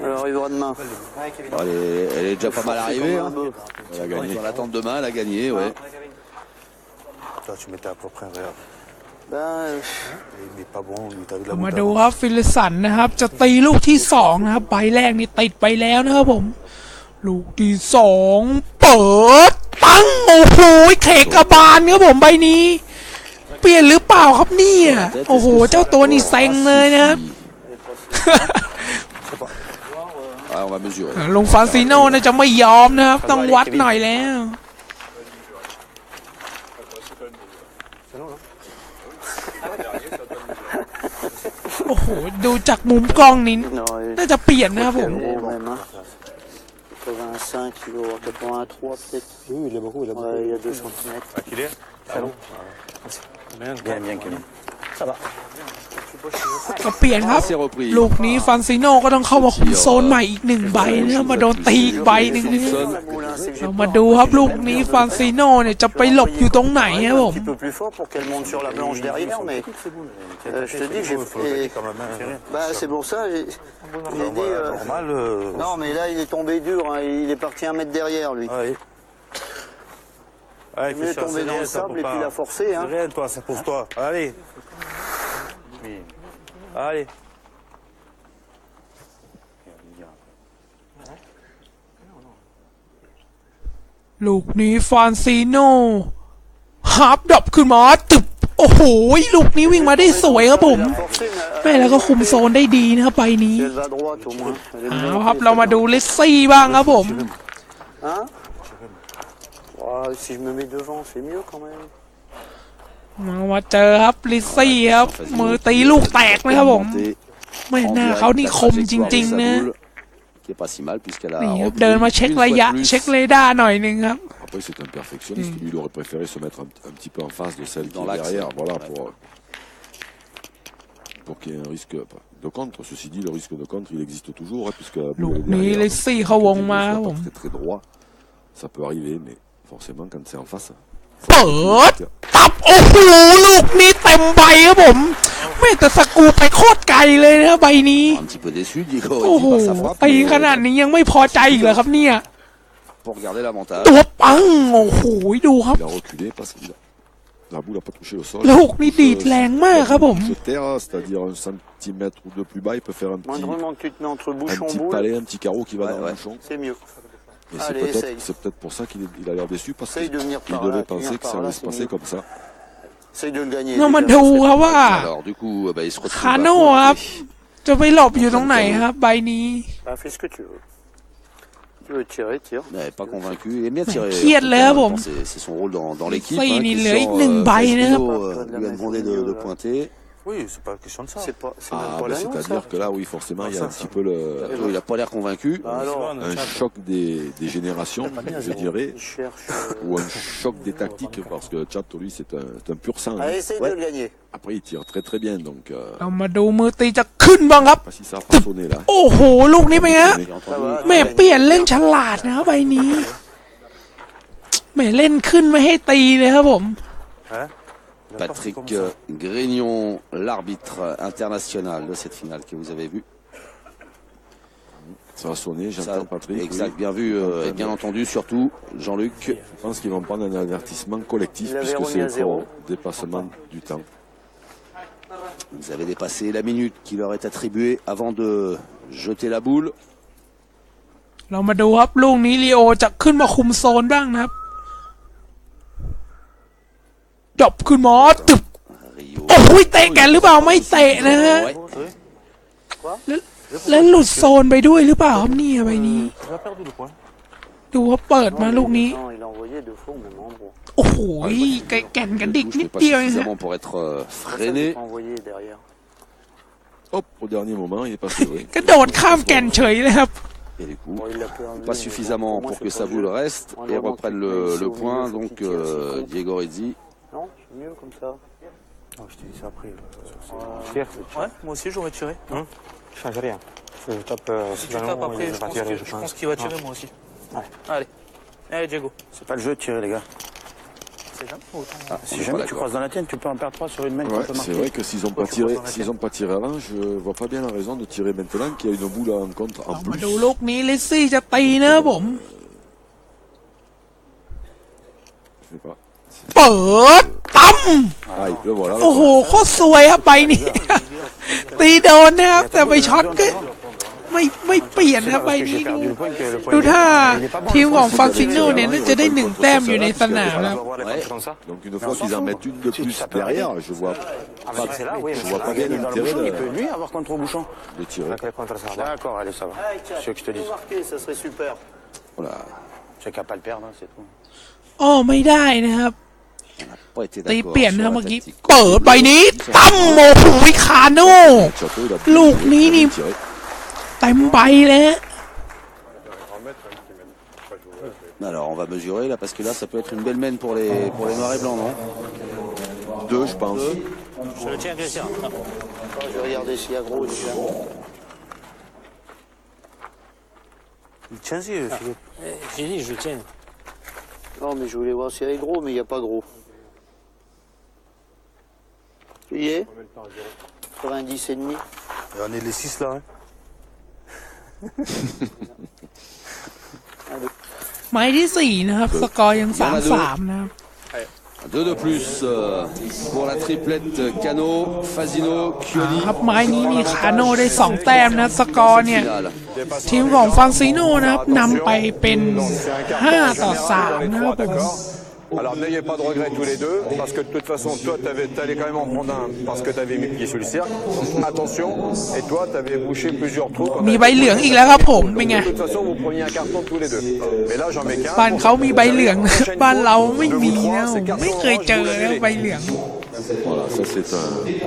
Alors, il va demain. Elle est déjà pas mal arrivée. Hein. Elle a gagné. Dans l'attente de main, elle a gagné, ouais. Toi, tu mettais à peu près, regarde. Ben, Il n'est pas bon, lui, t'as vu la มาดูครับฟิลิปสันนะครับจะตีลูกที่สองนะครับใบแรกนี่ติดไปแล้วนะครับผมลูกที่สองเปิดปังโอ้โหเขกกระบาลครับผมใบนี้เปลี่ยนหรือเปล่าครับเนี่ยโอ้โหเจ้าตัวนี่เซ็งเลยนะครับ Ah, on va mesurer. ลุงฟรานซิโน่น่าจะไม่ยอมนะครับต้องวัดหน่อยแล้วโอ้โหดูจากมุมกล้องนี้ non, น่าจะเปลี่ยนนะครับผม gros même. Hein. 85 kg, 83 peut-être. Oui, il est beaucoup, il est beaucoup. Ouais, il y a 2 cm. Qu'il est Salon. Bien, bien, Kevin. Ça va. ก็เปลี่ยนครับ C'est repris. ลูกนี้ฟรานซิโน่ก็ต้องเข้ามาคุมโซนใหม่อีกหนึ่งใบนะครับมาโดนตีอีกใบหนึ่งนะเรามาดูครับลูกนี้ฟรานซิโน่เนี่ยจะไปหลบอยู่ตรงไหนครับผม Un petit peu plus fort pour qu'elle monte sur la planche derrière, mais je te dis que j'ai fait. Bah, c'est pour ça, j'ai dit. Normal. Non, mais là, il est tombé dur, hein, il est parti 1 mètre derrière, lui. Ouais. Ouais, Il est tombé dans le sable et puis il a forcé. Hein. C'est rien, toi, c'est pour toi. Allez. Allez. ลูกนี้ฟรานซิโน่ฮาร์ปดรอปขึ้นมาตึบโอ้โหลูกนี้วิ่งมาได้สวยครับผม Forcé, mais แม่แล้วก็คุมโซนได้ดีนะครับใบนี้ elle va droite au moins. Elle est เอาครับเรามาดูลิซซี่บ้างครับผม Hein oh, si je me mets devant, c'est mieux quand même. มาเจอครับลิซซี่ครับมือตีลูกแตกนะครับผมแม่หน้าเขานี่คมจริงๆนะ Qui est pas si mal puisqu'elle a นี่ครับ reculé เดินมาเช็ค une ระ fois ยะ de plus. เช็คเรดาร์หน่อยหนึงครับ Après, c'est un perfectionniste. Lui, il aurait préféré se mettre un petit peu en face de celle qui est derrière. Voilà, pour qu'il y ait un risque de contre. Ceci dit, le risque de contre, il existe toujours, hein, puisque ลูกนี้ลิซซี่เขาวงมาครับผม très très droit. Ça peut arriver, mais forcément, quand c'est en face. เปิดตับโอ้โหลูกนี้เต็มใบครับผมไม่แต่สกูไปโคตรไกลเลยนะใบนี้ Un petit peu déçu, Diego, โอ้โห par sa frappe. ตีขนาดนี้ยังไม่พอใจอีกเหรอครับเนี่ย Pour garder l'avantage. ตัวปังโอ้โหดูครับ Il a reculé parce que la boule n'a pas touché le sol. ลูกนี้ดีดแรงมากครับผม Se terre, c'est-à-dire 1 centimètre ou 2 plus bas, il peut faire un Moindrement que tu te mets entre bouchon petit boule, palais, un petit carreau qui va dans le ouais. bouchon. C'est mieux. Et Allez, essaye. c'est peut-être pour ça qu'il a l'air déçu, parce Essaye de venir qu'il par là, devait venir penser que par ça là, allait se c'est passer mieux. comme ça. Essaye de le gagner. เรามา déjà, ดู ça serait ครับว่า Alors du coup, bah, il se retrouve คาโน่ครับจะไปหลบอยู่ตรงไหนครับใบนี้ Bah, fais ce que tu veux. Tu veux tirer, tire. Elle n'est pas convaincu. Il aime bien tirer. Qui est là, bon. C'est son rôle dans l'équipe. Ça, il est là, Christian, il est baillé, là. lui a demandé de pointer. Oui, c'est pas question de ça. C'est pas, c'est même Ah, pas bah, la noix, ça. c'est-à-dire que là, oui, forcément, il y a un petit peu Il n'a pas l'air convaincu. Bah, alors, un choc des générations, je dirais, il cherche. ou un choc des tactiques, parce que Tchat, lui, c'est un pur sang. Allez, essaye de le gagner. Après, il tire très très bien, donc เรามาดูมือตีจะขึ้นบ้างครับ pas si ça a pas sonné là. โอ้โหลูกนี้เป็นไงฮะ J'ai entendu. แม่เปลี่ยนเล่นฉลาดนะครับใบนี้แม่เล่นขึ้นไม่ให้ตีเลยครับผม Hein Patrick Grignon, l'arbitre international de cette finale que vous avez vue. Ça va sonner, Ça, j'entends Patrick. exact, oui. bien vu et bien entendu surtout, Jean-Luc. Je pense qu'ils vont prendre un avertissement collectif, Il avait puisque remis à c'est zéro. pour dépassement du temps. Vous avez dépassé la minute qui leur est attribuée avant de jeter la boule. เรามาดูครับลูกนี้ลีโอจะขึ้นมาคุมโซนบ้างนะครับดรอปขึ้นมาตึบ Rio. โอ้โหเตะกันหรือเปล่าไม่เตะนะฮะ Ouais. แล้วหลุดโซนไปด้วยหรือเปล่าครับเนี่ยใบนี้ Tu as perdu le point. ดูว่าเปิดมาลูกนี้ Non, il a envoyé 2 fois au même endroit. โอ้โหแก่นกันดิก Je นิด n'ai pas เดียวเองฮะ suffisamment pour être Ça, freiné. j'ai pas envoyé derrière. Hop, au dernier moment, il est passé. Oui. กระโดดข้ามแก่นเฉยเลยครับ Et du coup, Bon, il l'a peu amené, pas mais suffisamment bon, pour moi, que c'est sa pas boule le jeu. reste On et va reprenne voir qu'il le peut point. essayer au Donc milieu, faut qu'il tire, Diego Rizzi. Non, c'est mieux comme ça. Non, je t'ai dit ça après. Ouais, moi aussi j'aurais tiré. Je change rien. Je tape. Si tu tapes après, je pense qu'il va tirer moi aussi. Allez, allez Diego. C'est pas le jeu de tirer, les gars. Si jamais tu croises dans la tienne, tu peux en perdre 3 sur une main. Ouais, c'est vrai que s'ils n'ont pas tiré avant, je vois pas bien la raison de tirer maintenant qu'il y a une boule en contre en เอามา plus. ดูลูกนี้เลสซี่จะตีนะครับผม Je sais pas. เปิดตั้ม Aïe, le voilà. โอ้โหโคตรสวยครับใบนี้ ตีโดนนะครับแต่ไปช็อตก็ไม่เปลี่ยนครับใบนี้ดูถ้าทีมของฟังซิโนเนี่ยน่าจะได้1 แต้มอยู่ในสนามครับ Donc une fois qu'ils en mettent une de plus derrière, je vois pas bien l'intérêt Il peut lui avoir contre au bouchon. de tirer. D'accord, allez, ça va. C'est ce que je te dis. Ça serait super. Voilà. C'est qu'à pas le perdre, c'est tout. อ้อไม่ได้นะครับ Pas été ตี d'accord เปลี่ยน sur นะ la เมื่อกี้ tactique. เปิดใบนี้ตั้มโมโหคาโน่ Chateau, il a Look, bien Nini. tiré. เต็มใบเลยฮะ Alors on va mesurer là parce que là ça peut être une belle mène pour les noirs et blancs, non? 2, je pense. Je le tiens, Christian. Je vais regarder s'il y a gros déjà. Tiens-y, Philippe. J'ai dit, je le tiens. Non, mais je voulais voir s'il y avait gros, mais il n'y a pas gros. Tu y es 90 et demi. Et on est les 6 là. Hein. ไม้ที่4นะครับสกอร์ยัง 3-3นะครับ 2 de plus pour la triplette Cano, Fasino, ครับ Chioni. ไม้นี้นี่คาโน่ได้2 แต้มนะสกอร์เนี่ย Finale. ทีมของฟังซิโน่นะครับนำไปเป็น5-3นะครับผม Alors n'ayez pas de regrets tous les deux, parce que de toute façon, toi, t'allais quand même en prendre un parce que t'avais mis le pied sur le cercle. Attention, et toi, t'avais bouché plusieurs trous. มีใบเหลืองอีกแล้วครับผมเป็นไง De toute façon, vous preniez un carton tous les deux. Mais là, j'en mets qu'un. บ้านเขามีใบเหลืองนะบ้านเราไม่มีนะผมไม่เคยเจอนะใบเหลือง Voilà, ça c'est un.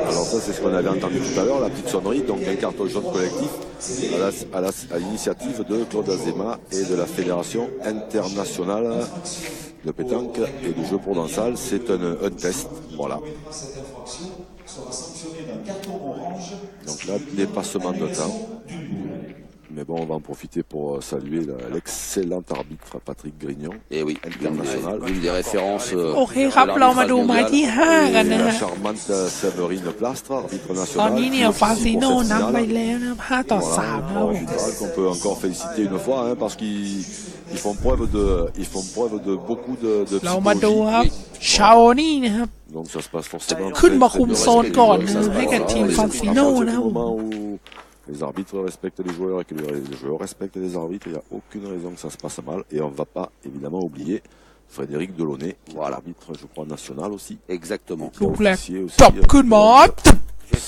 Alors ça c'est ce qu'on avait entendu tout à l'heure, la petite sonnerie, donc un carton jaune collectif à l'initiative de Claude Azema et de la Fédération internationale de pétanque et de jeux provençal. C'est un test, voilà. Donc là, dépassement de temps. Mais bon, on va en profiter pour saluer l'excellent arbitre Patrick Grignon, Et oui, international. l'une des références. โอเคครับเรามาดูไม้ที่5กันนะ Et la ฮะ charmante Séverine Plastre, arbitre ตอน national. นี้เนี่ย qui est ฟา aussi ซิ pour โน่ cette นำไป finale. แล้วนะครับ5-3นะครับ En général, qu'on peut encore féliciter une fois, hein, parce qu'ils font preuve de beaucoup de เรามาดู psychologie. ครับชาโอนี่นะครับ Donc ça se passe forcément ขึ้นมา très คุม bien. โซนก่อนนะให้กับทีมฟันซิโน่ À partir นะ du ผม moment où les arbitres respectent les joueurs et que les joueurs respectent les arbitres, il n'y a aucune raison que ça se passe mal. Et on ne va pas évidemment oublier Frédéric Delaunay, qui est l'arbitre, je crois, national aussi. Exactement. ลูกแรก Officier aussi, จบขึ้นมา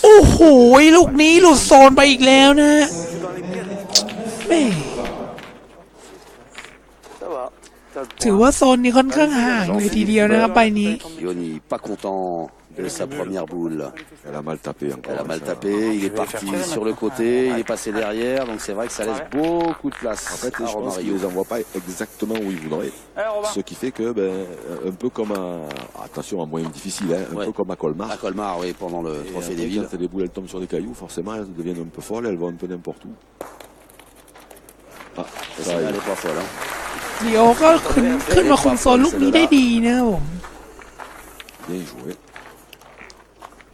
โอ้โหลูกนี้หลุดโซนไปอีกแล้วนะแม่ Ça va. ถือว่าโซนนี้ค่อนข้างห่างเลยทีเดียวนะครับใบนี้ Chioni pas content de sa première boule. Elle a mal tapé encore. Elle a mal tapé, il est parti sur le côté, il est passé derrière, donc c'est vrai que ça laisse beaucoup de place En fait, à je pense qu'il Romario. les envoie pas exactement où il voudrait. Ce qui fait que, un peu comme attention, un moyen difficile, hein, un peu comme à Colmar. À Colmar, oui, pendant le Et Trophée après, des Villes. quand les boules elles tombent sur des cailloux, forcément elles deviennent un peu folles, elles vont un peu n'importe où. Ah, ça Elle arrive. est pas folle, hein. เดียวก็ขึ้นมาคุมโซนลูกนี้ได้ดีนะครับผม Bien joué.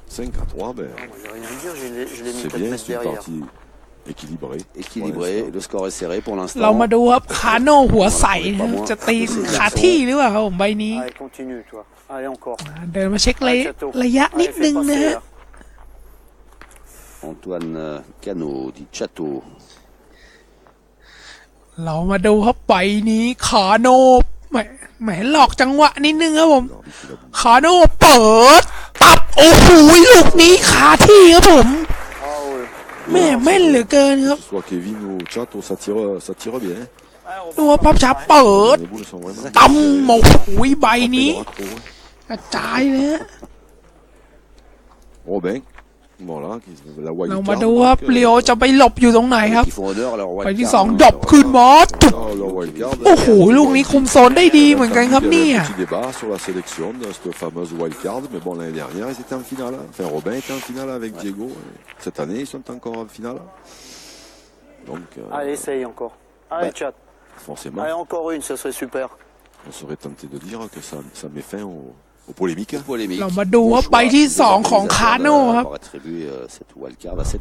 5-3, Moi, j'ai rien à dire, je l'ai mis c'est 4 bien, mètres c'est une derrière. partie équilibrée. Équilibré, le score est serré pour เรา l'instant. มาดูครับคาโน่หัวใสนะครับจะตีขาที่หรือเปล่าครับผมใบนี้ Allez, continue, toi. Allez, encore. เดินมาเช็คระยะนิด Allez, นึ fais งนะ passer, ฮะ là. Antoine Cano dit Chateau. เรามาดูครับใบนี้คาโน่แหมหลอกจังหวะนิดนึงครับผมคาโน่เปิดตับโอ้โหลูกนี้ขาที่ครับผม Ah ouais. แม่แม่นเหลือเกินครับ Que ce soit Kevin ou Chato, ça tire bien. Hein. ดูว่าพับชาเปิด Les boules sont vraiment. ตั้มโอ้โหใบนี้ กระจายเลยฮะ Robin, voilà, la wild เรา card. มาดูครับเลียวจะไปหลบอยู่ตรงไหนครับ Qui font honneur à leur ใบ wild ที่ card, 2 hein. ดรอปขึ้นมาจุด Alors, le wild card. โอ้โหลูกนี้คุมโซนได้ดีเหมือนกันครับ Il y เนี่ avait ย un petit débat sur la sélection de cette fameuse wild card, mais bon, l'année dernière, ils étaient en finale. Enfin, Robin était en finale avec Diego. Cette année, ils sont encore en finale. Donc, Allez, essaye encore. Allez, bah, chat. forcément, Allez, encore une, ça serait super. on serait tenté de dire que ça met fin Au polémique. เรามาดูว่าใบที่2ของคาโน่ครับ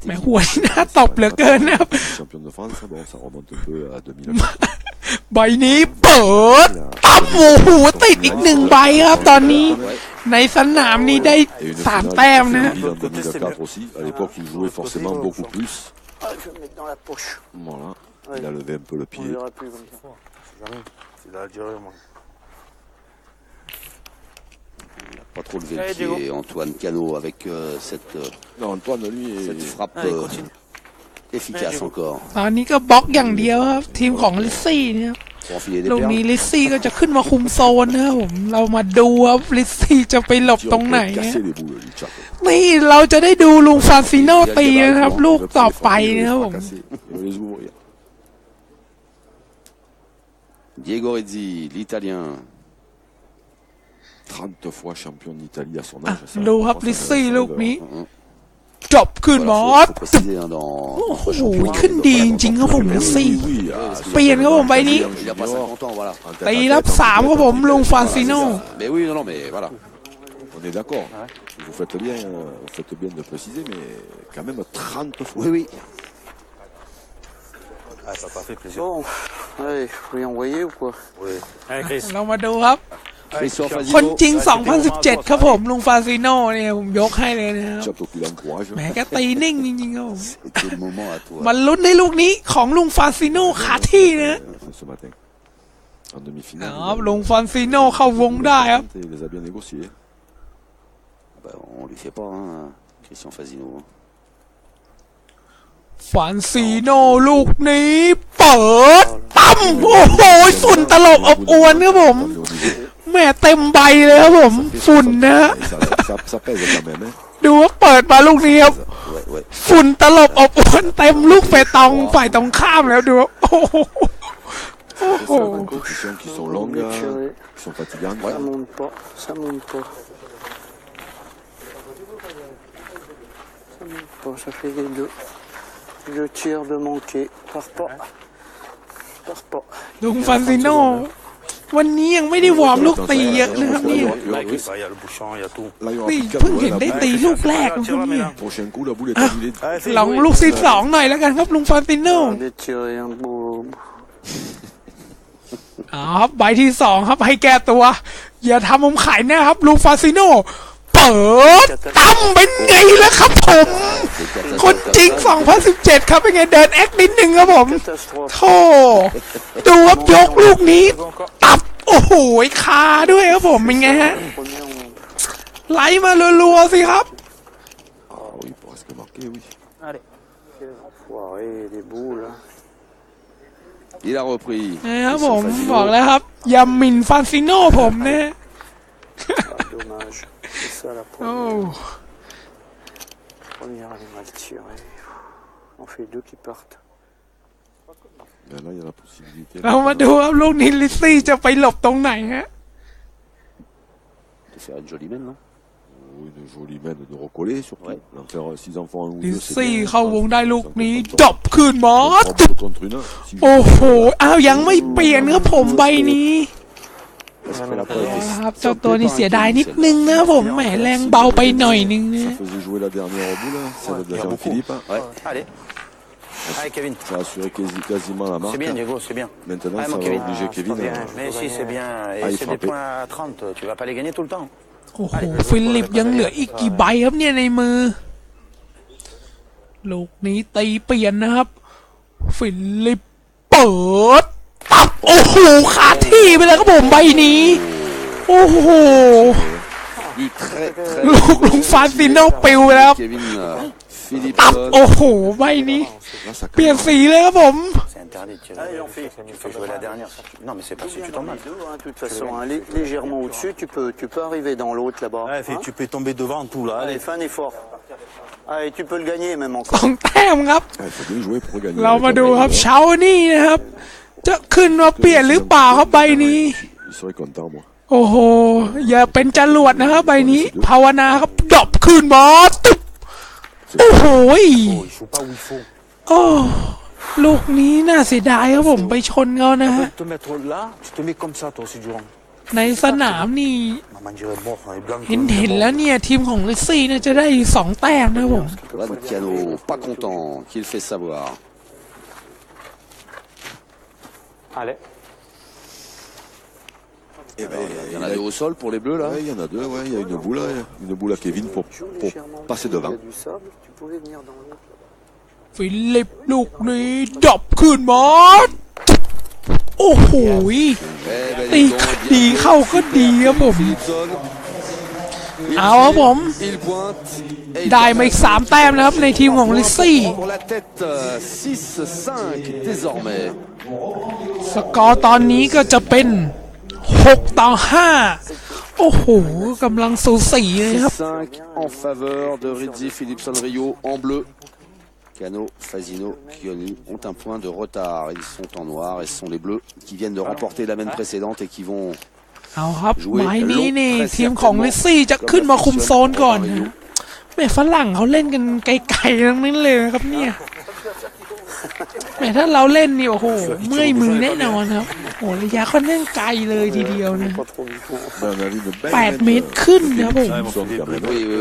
แหมหัวหน้าตบเหลือเกินนะครับ Champion de France, bon, ça remonte un peu à 2000. ใบนี้เปิดปั๊บโอ้โหติดอีก1ใบครับตอนนี้ในสนามนี้ได้3แต้มนะ En 2004 aussi. À l'époque, il jouait forcément beaucoup plus. Ah, je vais me mettre dans la poche. Voilà. Il a levé un peu le On pied. verra plus comme ça. Jamais. C'est l'Algérie, moi. Pas trop levé le pied, Antoine Cano avec cette Non, Antoine, lui, frappe efficace encore. ตอนนี้ก็บล็อกอย่างเดียวครับทีมของลิซซี่นะครับ Pour enfiler des ลูกนี้ perles. ลิซซี่ก็จะขึ้นมาคุมโซนนะครับผมเรามาดูว่าลิซซี่จะไปหลบตรงไหน casser les boules, lui, Tchak. นี่เราจะได้ดูลุงฟรานซิโนตีนะครับลูกต่อไปนะครับผม Il veut les ouvrir. Diego Rezzi, l'Italien. 30 fois champion d'Italie à son âge. ça, ดูครับ franchement, ลิซ ça ซี่ lève, ลูกนี้จบขึ้นมา Voilà, faut préciser hein, dans โอ้โห championnat, ขึ้นดีจริงๆครับผมลิซซี่ Oui, เปลี่ยนครับผมใบนี้ Il a pas 50 ans, voilà. ตีรับ3ครับผมลุงฟรานซิโน Mais oui, non, mais voilà. on est d'accord. Vous faites bien de préciser, mais quand même 30 fois. Oui, oui. Ah, ça n'a pas fait plaisir. Bon, allez, faut y envoyer ou quoi? Oui. Allez, Chris. เรามาดูครับ Christian คน Fazino. จริง 2017 ครับผมลุงฟรานซิโนเนี่ยผมยกให้เลยนะครับ Chapeau qu'il encourage. แหมก็ตีนิ่งจริงๆครับผม C'était le moment à toi. มันลุ้นในลูกนี้ของลุงฟรานซิโนขาที่นะ Ce matin. En ค demi-finale. รับลุงฟรานซิโนเข้าวงได้ครับ Il les a bien négociés. Bah, on lui fait pas, hein, Christian Fazino. ฟรานซิโนลูกนี้เปิดตั้มโอ้โหฝุ่นตลบอบอวนครับผม แม่เต็มใบเลยครับผมฝุ่นนะ Ça pèse quand même. Hein. ดูว่าเปิดมาลูกนี้ครับ Ouais, ouais. ฝุ่นตลบอบอวนเต็มลูกเปตองฝ่ายตรงข้ามแล้วดูว่าโอ้โหโอ้โห Des compétitions qui sont longues, qui sont fatigantes. Ça monte pas, ça monte pas. Ça monte pas, ça fait les deux. Je tire de manquer. Part pas. Part pas. ลุงฟรานซิโนวันนี้ยังไม่ได้วอร์มลูกตีเยอะนะครับเนี่ย Là, il y a le bouchon, il y a tout. Là, il y aura นี่ plus de เพิ่ง cadeau, เห็น hein, ได้ la ตี boule. ลูกแรกนะครับเนี่ย Prochain coup, la boule est annulée. Allez, fais ลอง jouer. ลูกที่2หน่อยแล้วกันครับลุงฟรานซิโน On va tirer un beau. ครับใบที่2ครับให้แก้ตัว อย่าทำผมขายแนะครับลุงฟรานซิโนเปิดตั้มเป็นไงล่ะครับผม คนจริง 2017 ครับเป็นไงเดินแอคนิดนึงครับผม Catastrophe. โธ่ดูครับยกลูกนี้ตับโอ้โหคาด้วยครับผมเป็นไงฮะ Première, on... ไหลมารัวๆสิครับ Ah oui, presque marqué, oui. Allez. Foiré, les boules. Hein. Il a repris. นะครับผ Christian ม Fazino. บอกแล้วครับอย่าหมิ่นฟรานซิโนผมนะ Ah, dommage. C'est ça la โอ้ première, elle est mal tirée. On fait deux qui partent. Mais là, il y a la possibilité. เรามาดูครับลูกนี้ลิซซี่จะไปหลบตรงไหนฮะ De faire une jolie main, non? Oui, une jolie main de recoller, surtout. Ouais. D'en faire 6 enfants ou ลิ 2, ซ c'est ซี่ bien. เข้าวงได้ลูกนี้ Contre จบขึ้นมา 2 contre 1. Si โอ้โหอ้าวยังไม่เปลี่ยนครับผมใบนี้ Parce qu'elle a pas été ครับเจ้าตัวนี้เสียดายนิดนึงนะผมแหมแรงเบาไปหน่อยนึงนะ Ça faisait jouer la dernière boule, celle de Jean-Philippe. Ouais. Allez. Allez, Kevin. Ça a assuré quasiment la marque. C'est bien, Diego, c'est bien. Maintenant, Allez, ça mon va Kevin. obliger Kevin. Mais si, c'est bien. Et Ah, il c'est des frappait. points à 30. Tu vas pas les gagner tout le temps. โอ้โหฟิลิปยังเหลืออีกกี่ใบครับเนี่ยในมือ ลูกนี้ตีเปลี่ยนนะครับ ฟิลิปเปิดตับโอ้โหขาดที่ไปเลยครับผมใบนี้ โอ้โห Du très, très. ลูกลุงฟรานซิโนปิวไปแล้วครับ Kevin Philippe. ตับโอ้โหใบนี้ Là, ça เปลี่ยนสีเลยครับผม C'est interdit de tirer. Allez, on fait. Tu fais jouer la dernière. Non, mais c'est pas si tu tombes mal. Les deux, hein, de toute façon, hein, légèrement au-dessus, tu peux arriver dans l'autre là-bas. Ouais, hein. tu peux tomber devant tout là. Allez, fais un effort. Allez, tu peux le gagner même ส encore. องแต้มครับ Ah, il faut bien jouer pour gagner. เรามาดูครับเช้านี่นะครับ จะขึ้นมาเปลี่ยนหรือเปล่าครับใบนี้ Il serait content, moi. โอ้โห อย่าเป็นจรวดนะครับใบนี้ ภาวนาครับดรอปขึ้นมาตึ๊บโอ้โห Il faut pas où il faut. โอ้ลูกนี้น่าเสียดายครับผมไปชนเขานะฮะ Te mettre là, tu te mets comme ça, toi aussi, Durand. ในสนามนี่ On dirait mort, on est blanc. เห็นแล้วเนี่ยทีมของลิซี่เนี่ยจะได้2 แต้มนะครับผม Van Cano, pas content, qu'il fait savoir. Allez. Il y en a 2 au sol pour les bleus là. Ouais, il y en a 2, ouais. Il y a une boule à Kevin pour passer devant. Du sable, tu pouvais venir dans l'autre. ฟิลิปลูกนี้ดับขึ้นมาโอ้โหตีดีเข้าก็ดีครับผม เอาครับผม ได้มาอีก3 แต้มนะครับในทีมของลิซี่ Pour la tête, 6-5 désormais. สกอร์ตอนนี้ก็จะเป็น6-5 โอ้โหกำลังสูสีเลยครับ 5 en faveur de Rizzi Philipson Rio en bleu. Cano, Fasino, Kioni ont un point de retard. Ils sont en noir et ce sont les bleus qui viennent de remporter la main précédente et qui vont เอาครับหมายนี้นี่ทีมของลิซี่จะขึ้นมาคุมโซนก่อนนะแม่ฝรั่งเขาเล่นกันไกลๆทั้งนั้นเลยครับเนี่ยแม่ถ้าเราเล่นนี่โอ้โหเมื่อยมือแน่นอนครับโอ้ระยะค่อนข้างไกลเลยทีเดียวนะ8 เมตรขึ้นนะครับผม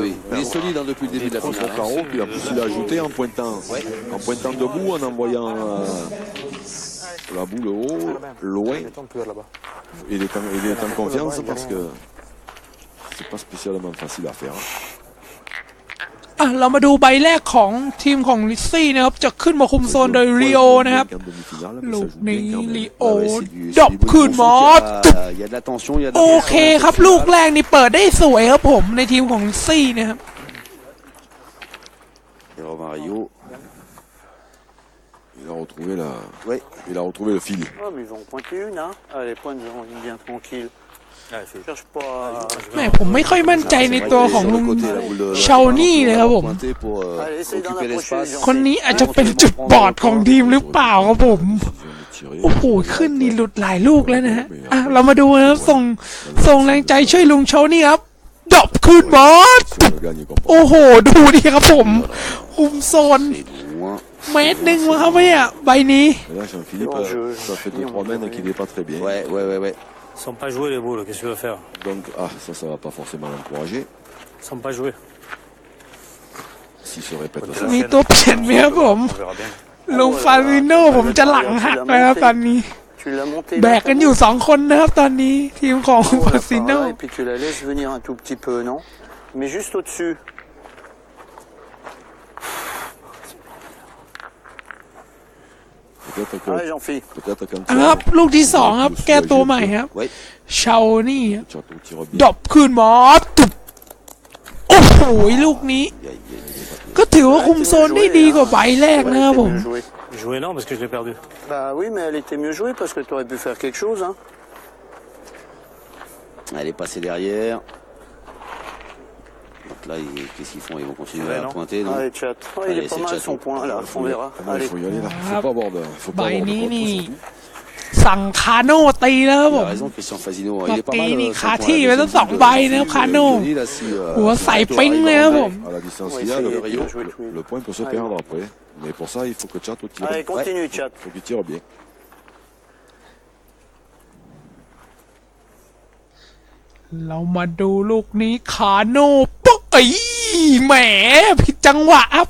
Oui. Il est solide hein, depuis le début de la finale. Carreau, puis en plus il a ajouté en pointant debout, en envoyant la boule haut, loin. Il est en confiance parce que c'est pas spécialement facile à faire. เรามาดูใบแรกของทีมของลิซี่นะครับจะขึ้นมาคุมโซนโดยริโอนะครับลูกนี้ริโอดับขึ้นมาโอเคครับลูกแรกนี่เปิดได้สวยครับผมในทีมของลิซี่นะครับ Romario. Il a retrouvé le fil. Ah, mais ils vont pointer une, hein. Ah, les points, ils ont une bien tranquille. Cherche pas. แม่ผมไม่ค่อยมั่นใจในตัวของลุงชาวนี่เลยครับผม คนนี้อาจจะเป็นจุดบอดของทีมหรือเปล่าครับผมโอ้โหขึ้นนี่หลุดหลายลูกแล้วนะฮะเรามาดูนะครับส่งแรงใจช่วยลุงชาวนี่ครับดับขึ้นมาโอ้โหดูดิครับผมคุมโซนเมตรหนึ่งมาครับเนี่ยใบนี้ Là, Jean-Philippe, ça fait 2-3 mètres qu'il n'est pas très bien. Ouais. Ils sont pas joués les boules, qu'est-ce que tu veux faire? Donc, ça va pas forcément l'encourager. Ils sont pas joués. S'il se répète ça. มีตัวเปลี่ยนไหมครับผมลุงฟาริโน่ผมจะหลังหักแล้วครับตอนนี้ Tu l'as monté แบกกันอยู่2 คนนะครับตอนนี้ทีมของฟาซิโน่ et puis tu la laisses venir un tout petit peu, non? Mais juste au-dessus. Allez, j'en fais. Peut-être quand ครับลูกที่2ครับแก้ตัวใหม่ครับชาวนี่ดับขึ้นมาตุบโอ้โหลูกนี้ก็ถือว่าคุมโซนได้ดีกว่าใบแรกนะครับผม Joué non, parce que je l'ai perdu. Bah oui, mais elle était mieux jouée parce que tu aurais pu faire quelque chose, hein. Elle est passée derrière. Donc là, qu'est-ce qu'ils font? Ils vont continuer à pointer, non? Allez, chat. Il est pas mal son point, là. On verra. il faut y aller là. Faut pas avoir de. Faut ใบ pas avoir de นี้ faute, นี่ surtout. สั่งคาโน่ตีแล้วครับผ Il ม a raison, Christian Fasino. เมื่ Il อ est pas กี้ mal. นี่คาที่ไปตั้ง2 ใบนะครับคาโน่หัวใส่ปิ้งเลยครับผม À la distance qu'il y a, le point peut se perdre après. Mais pour ça, il faut que Tchato tire. Allez, continue, chat. Il faut qu'il tire bien. เรามาดูลูกนี้คาโน่ปุ๊บแหมผิดจังหวะครับ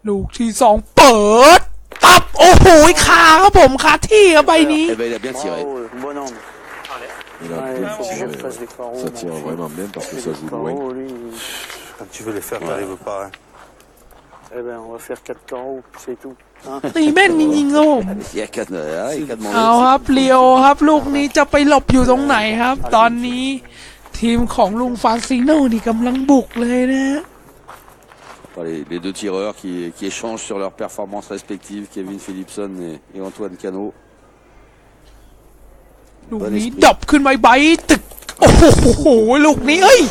ลูกที่2เปิดตับโอ้โหคาครับผมคาที่ครับใบนี้ Eh ben, il a bien tiré. Bravo, bon angle. Il a Ouais, bien il faut que je tiré. fasse des carreaux. Ça tire vraiment bien parce que ça joue loin. Carreaux, lui. Quand tu veux les faire, t'arrives pas. Hein. Eh ben, on va faire 4 carreaux, c'est tout. Hein. ตีแม่นจริงๆครับผม Il y a 4 demandés. เอาครับเลียวครับลูกนี้จะไปหลบอยู่ตรงไหนครับ ตอนนี้ทีมของลุงฟาซิโน่นี่กำลังบุกเลยนะฮะ Les 2 tireurs qui échangent sur leurs performances respectives, Kevin Philipson et Antoine Cano. ลูกนี้ดับขึ้นมาใบตึกโอ้โหลูกนี้เอ้ย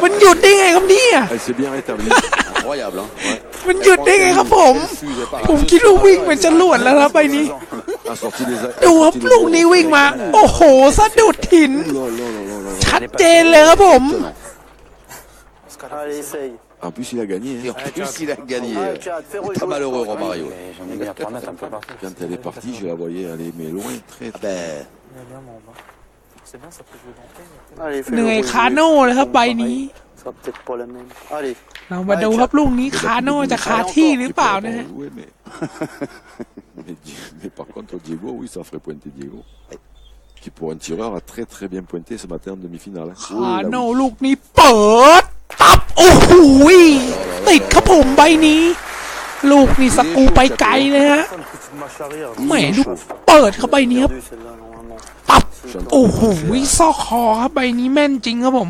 มันหยุดได้ไงครับเนี่ย Elle s'est bien rétablie. Incroyable, hein? มันหยุดได้ไงครับผมคิดว่าวิ่งเป็นจรวดแล้วครับใบนี้ A sorti les ดูครับลูกนี้วิ่งมาโอ้โหสะดุดหินชัดเจนเลยครับผม Allez, essaye. En plus, il a gagné. Et en plus, il a gagné. Allez, chat, fais rejouer. Pas malheureux, Romario. J'en ai mis à 3 mètres un peu partout. Quand elle est partie, je la voyais aller mais loin, très très. Ben, C'est bien, ça peut jouer d'entrée. Allez, เหนื่อย fais-le คา rouler. โน่เลยครับใบนี้ Ça sera peut-être pas la même. Allez. เรามาดูครับลูกนี้คาโน่จะคาที่หรือเปล่านะฮะ Jouer, mais par contre, Diego, oui, ça ferait pointer Diego. Qui, pour un tireur, a très très bien pointé ce matin en demi-finale. คาโน่ลูกนี้เปิดตับโอ้โหติดครับผมใบนี้ ลูกนี้สกรูไปไกลเลยฮะ Une petite marche arrière. แหมดูเปิดครับใบนี้ครับ Perdu celle-là, normalement. ตับโอ้โหซอกคอครับใบนี้แม่นจริงครับผม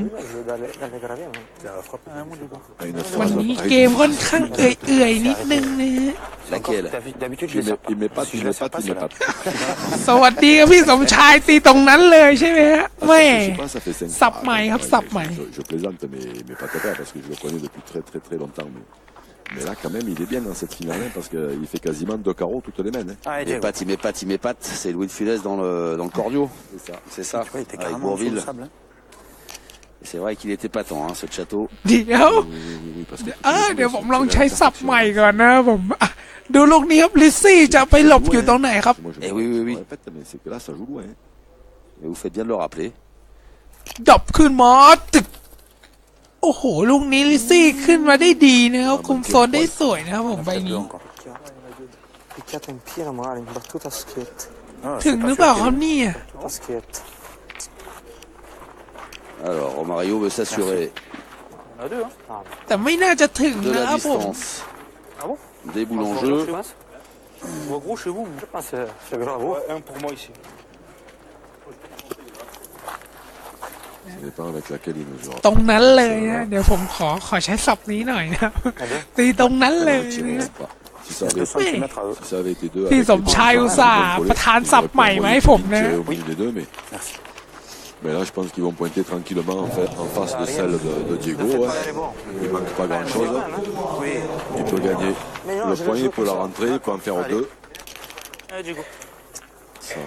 À une วัน phase, นี้ avec เกมค่อนข้างเอื่อยๆนิดนึงนะฮะ Laquelle? D'habitude, je il les sers pas. met pas, Si il je met les sers pas, pas, il met celle-là. pas. สวัสดีครับพี่สมชายตีตรงนั้นเลยใช่ไหมฮะแม่ Je sais pas, ça fait 5 สับใหม่ครับสับใหม่ Je plaisante, mais pas très parce que je le connais depuis très très très longtemps. Mais là, quand même, il est bien dans cette finale parce qu'il fait quasiment 2 carreaux toutes les mains. Allez, Il Diego. m'épate, il m'épate, il m'épate. C'est Louis de Funès dans le cordio. C'est ça. Ouais, il était Avec carrément sur le Bourville. sable. Et c'est vrai qu'il était patent, hein, ce château. เดี๋ยว Oui, parce que เดี๋ยวผมลองใช้สับใหม่ก่อนนะผมอ่ะดูลูกนี้ครับลิซซี่จะไปหลบอยู่ตรงไหนครับ Moi, je Eh oui, oui, oui. répète, mais c'est que là, ça joue loin. Mais vous faites bien de le rappeler. ดับขึ้นมาตึกโอ้โหลูกนี้ลิซซี่ขึ้นมาได้ดีนะครับคุมโซนได้สวยนะครับผมใบ Deux นี้ encore. Picchiato in pieno, magari in battuta schietta. Ah, ถึง c'est หรือ pas เปล่า sûr ครับ qu'il- เนี่ย Battuta schietta. Alors, Romario veut s'assurer Il y en a deux, hein. แต่ไม่น่าจะถึง de นะ la ครับผม distance. Ah bon? Des boules en Je jeu. pense. Je vois gros chez vous. Je pense que c'est grave. Ouais, un pour moi ici. Ça dépend avec laquelle il mesure. ตรงนั้นเลยนะเดี๋ยวผมขอใช้ศัพท์นี้หน่อยนะครับตีตรงนั้นเลยนะ Si ça avait, 2 centimètres à eux. si ça avait été deux, พี่ avec ส les ม deux, ชาย ils อุ auraient ตส่าห์ contrôlé. ประทาน Ils ศัพ auraient ท์ใหม่มาให้ผมนะ tiré au milieu des deux, mais là, je pense qu'ils vont pointer tranquillement en face de celle de Diego. Ouais. Il manque pas grand-chose. Oui. Il peut gagner le point, il peut la rentrer, il peut en faire deux. Allez, Diego. Ça,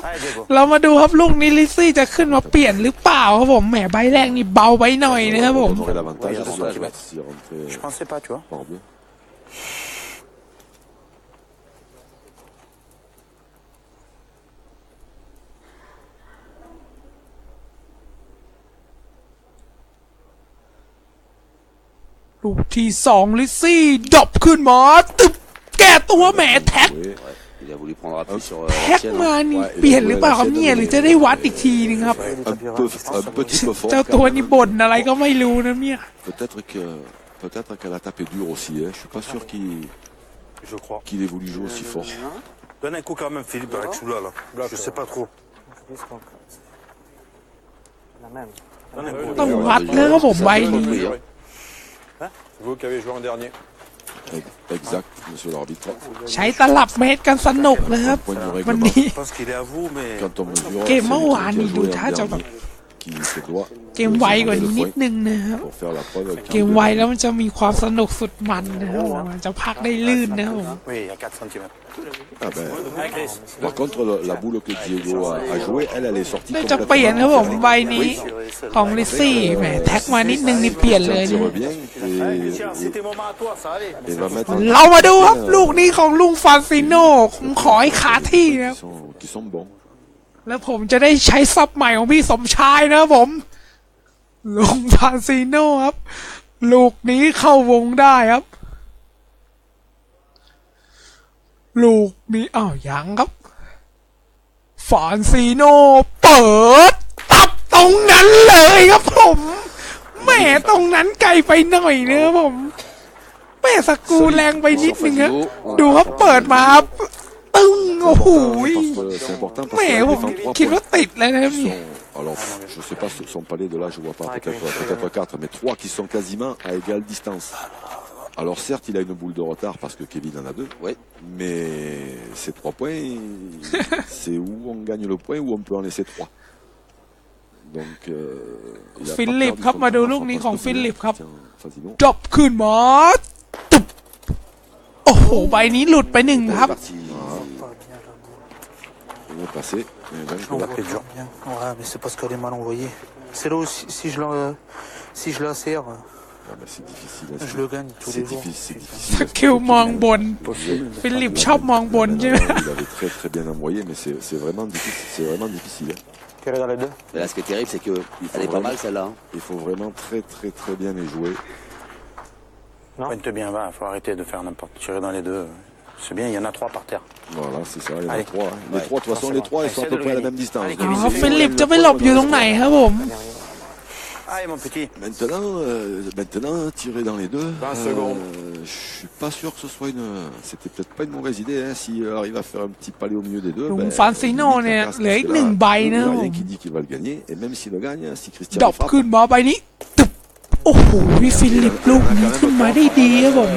Allez, Diego. เรามาดูครับลูกนี้ลิซซี่จะขึ้นมาเปลี่ยนหรือเปล่าครับผมแหมใบแรกนี่เบาไปหน่อยนะครับผม on aurait l'avantage Oui, avantage, s'il rentrait Je pensais pas, tu vois. par deux. ลูกที่สองลิซซี่ดรอปขึ้นมาตึบแก้ตัวแหมแท็ก Oui. Il a voulu prendre appui sur แท็ก l'ancienne. มานี่เปลี่ยนหรือเปล่าครับเนี่ยหรือจะได้วัดอีกทีนึงครับ Un petit peu fort. เจ้า quand ตัว même. นี้บ่นอะไรก็ไม่รู้นะเนี่ย Peut-être qu'elle a tapé dur aussi. Hein. Je suis pas sûr Je crois. qu'il ait voulu jouer aussi fort. Donne un coup quand même, Philippe, avec celui-là. Là. Je sais pas trop. Capisco. La même. Donne un coup. ต้องวัดแล้วครับผมใบนี้ C'est vous qui avez joué en dernier. Exact, monsieur l'arbitre. ใช้ตลับเมตรกันสนุกนะครับ Point du วัน règlement. นี้ Je pense qu'il est à vous, mais. Quand on mesure, Ok, celui moi, qui a Annie, joué d'où en t'as, dernier, qui se doit เกมไวกว่านี้นิดนึงนะครับ pour faire la preuve. เกมไวแล้วมันจะมีความสนุกสุดมันนะครับมันจะพักได้ลื่นนะครับผม Oui, il y a 4 cm. Ah ben, Allez, Chris. par contre, la boule que Diego a jouée, elle est sortie น่าจะเปลี่ยนครับผมใบนี้ของลิซซี่แหมแท็กมานิดนึงนี่เปลี่ยนเลย Elle นะ tire bien Allez, Christian, c'est tes moments à toi, ça, allez. et va mettre เรามาดูครับลูกนี้ของลุงฟานซิโน่ผมขอให้ขาที่นะครับ qui sont bons. แล้วผมจะได้ใช้ซับใหม่ของพี่สมชายนะครับผมลุงฟานซิโน่ครับ ลูกนี้เข้าวงได้ครับ ลูกนี้อ้าวยังครับฟานซิโน่เปิดตับตรงนั้นเลยครับผมแหม่ตรงนั้นไกลไปหน่อยนะครับผมแม่สกรูแรงไปนิดนึงครับดูครับเปิดมาครับตึ้งโอ้โห C'est important parce แหม่ qu'elle ผม défend 3 คิดว่า points. ติดเลยนะครับเนี่ย Alors, je sais pas, son palais de là, je vois pas, peut-être 4, mais 3 qui sont quasiment à égale distance. Alors certes, il a une boule de retard parce que Kevin en a 2, Ouais. mais ces 3 points, c'est où on gagne le point ou on peut en laisser 3. Donc, il a pas ฟิลิป perdu ครับ son มาดู temps, ลูกนี้ je ของ pense ฟิ que ลิปครับ Tiens, Fasino. ดรอปขึ้นมาตุบโอ้โหใบนี้หลุดไปหนึ่งครับ C'est parti. Il est passé. Et donc, On voit dur. Ouais, mais c'est parce qu'elle est mal envoyée. C'est là où si je la serre, C'est difficile. Je le gagne tous les jours. สกิลมองบนฟิลิปชอบมองบนใช่ไหม Il avait très très bien envoyé, mais c'est vraiment difficile. C'est vraiment difficile. Tirer dans les deux. Mais là, ce qui est terrible, c'est que elle est pas mal celle-là. Il faut vraiment très très très bien les jouer. Pointe bien bas, il faut arrêter de faire n'importe. Tirer dans les deux. C'est bien, il y en a 3 par terre. Voilà, c'est ça, il y en a 3. Les 3, de toute façon, les 3, ils sont à peu près à la même distance. อ๋อฟิลิปจะไปหลบอยู่ตรงไหนครับผม Allez, mon petit. Maintenant, tirer dans les deux. 20 secondes. Je suis pas sûr que ce soit C'était peut-être pas une mauvaise idée, hein, s'il arrive à faire un petit palais au milieu des deux. ลุงฟรานซิโน่เนี่ยเหลืออีก1ใบนะค Il รับ n'y a ผ rien ม qui dit qu'il va le gagner, et même s'il le gagne, si ด Christian รอป le frappe. ขึ้นมาใบนี้ตึบโอ้โหฟิลิปลูกนี้ขึ้นมาได้ดีครับผม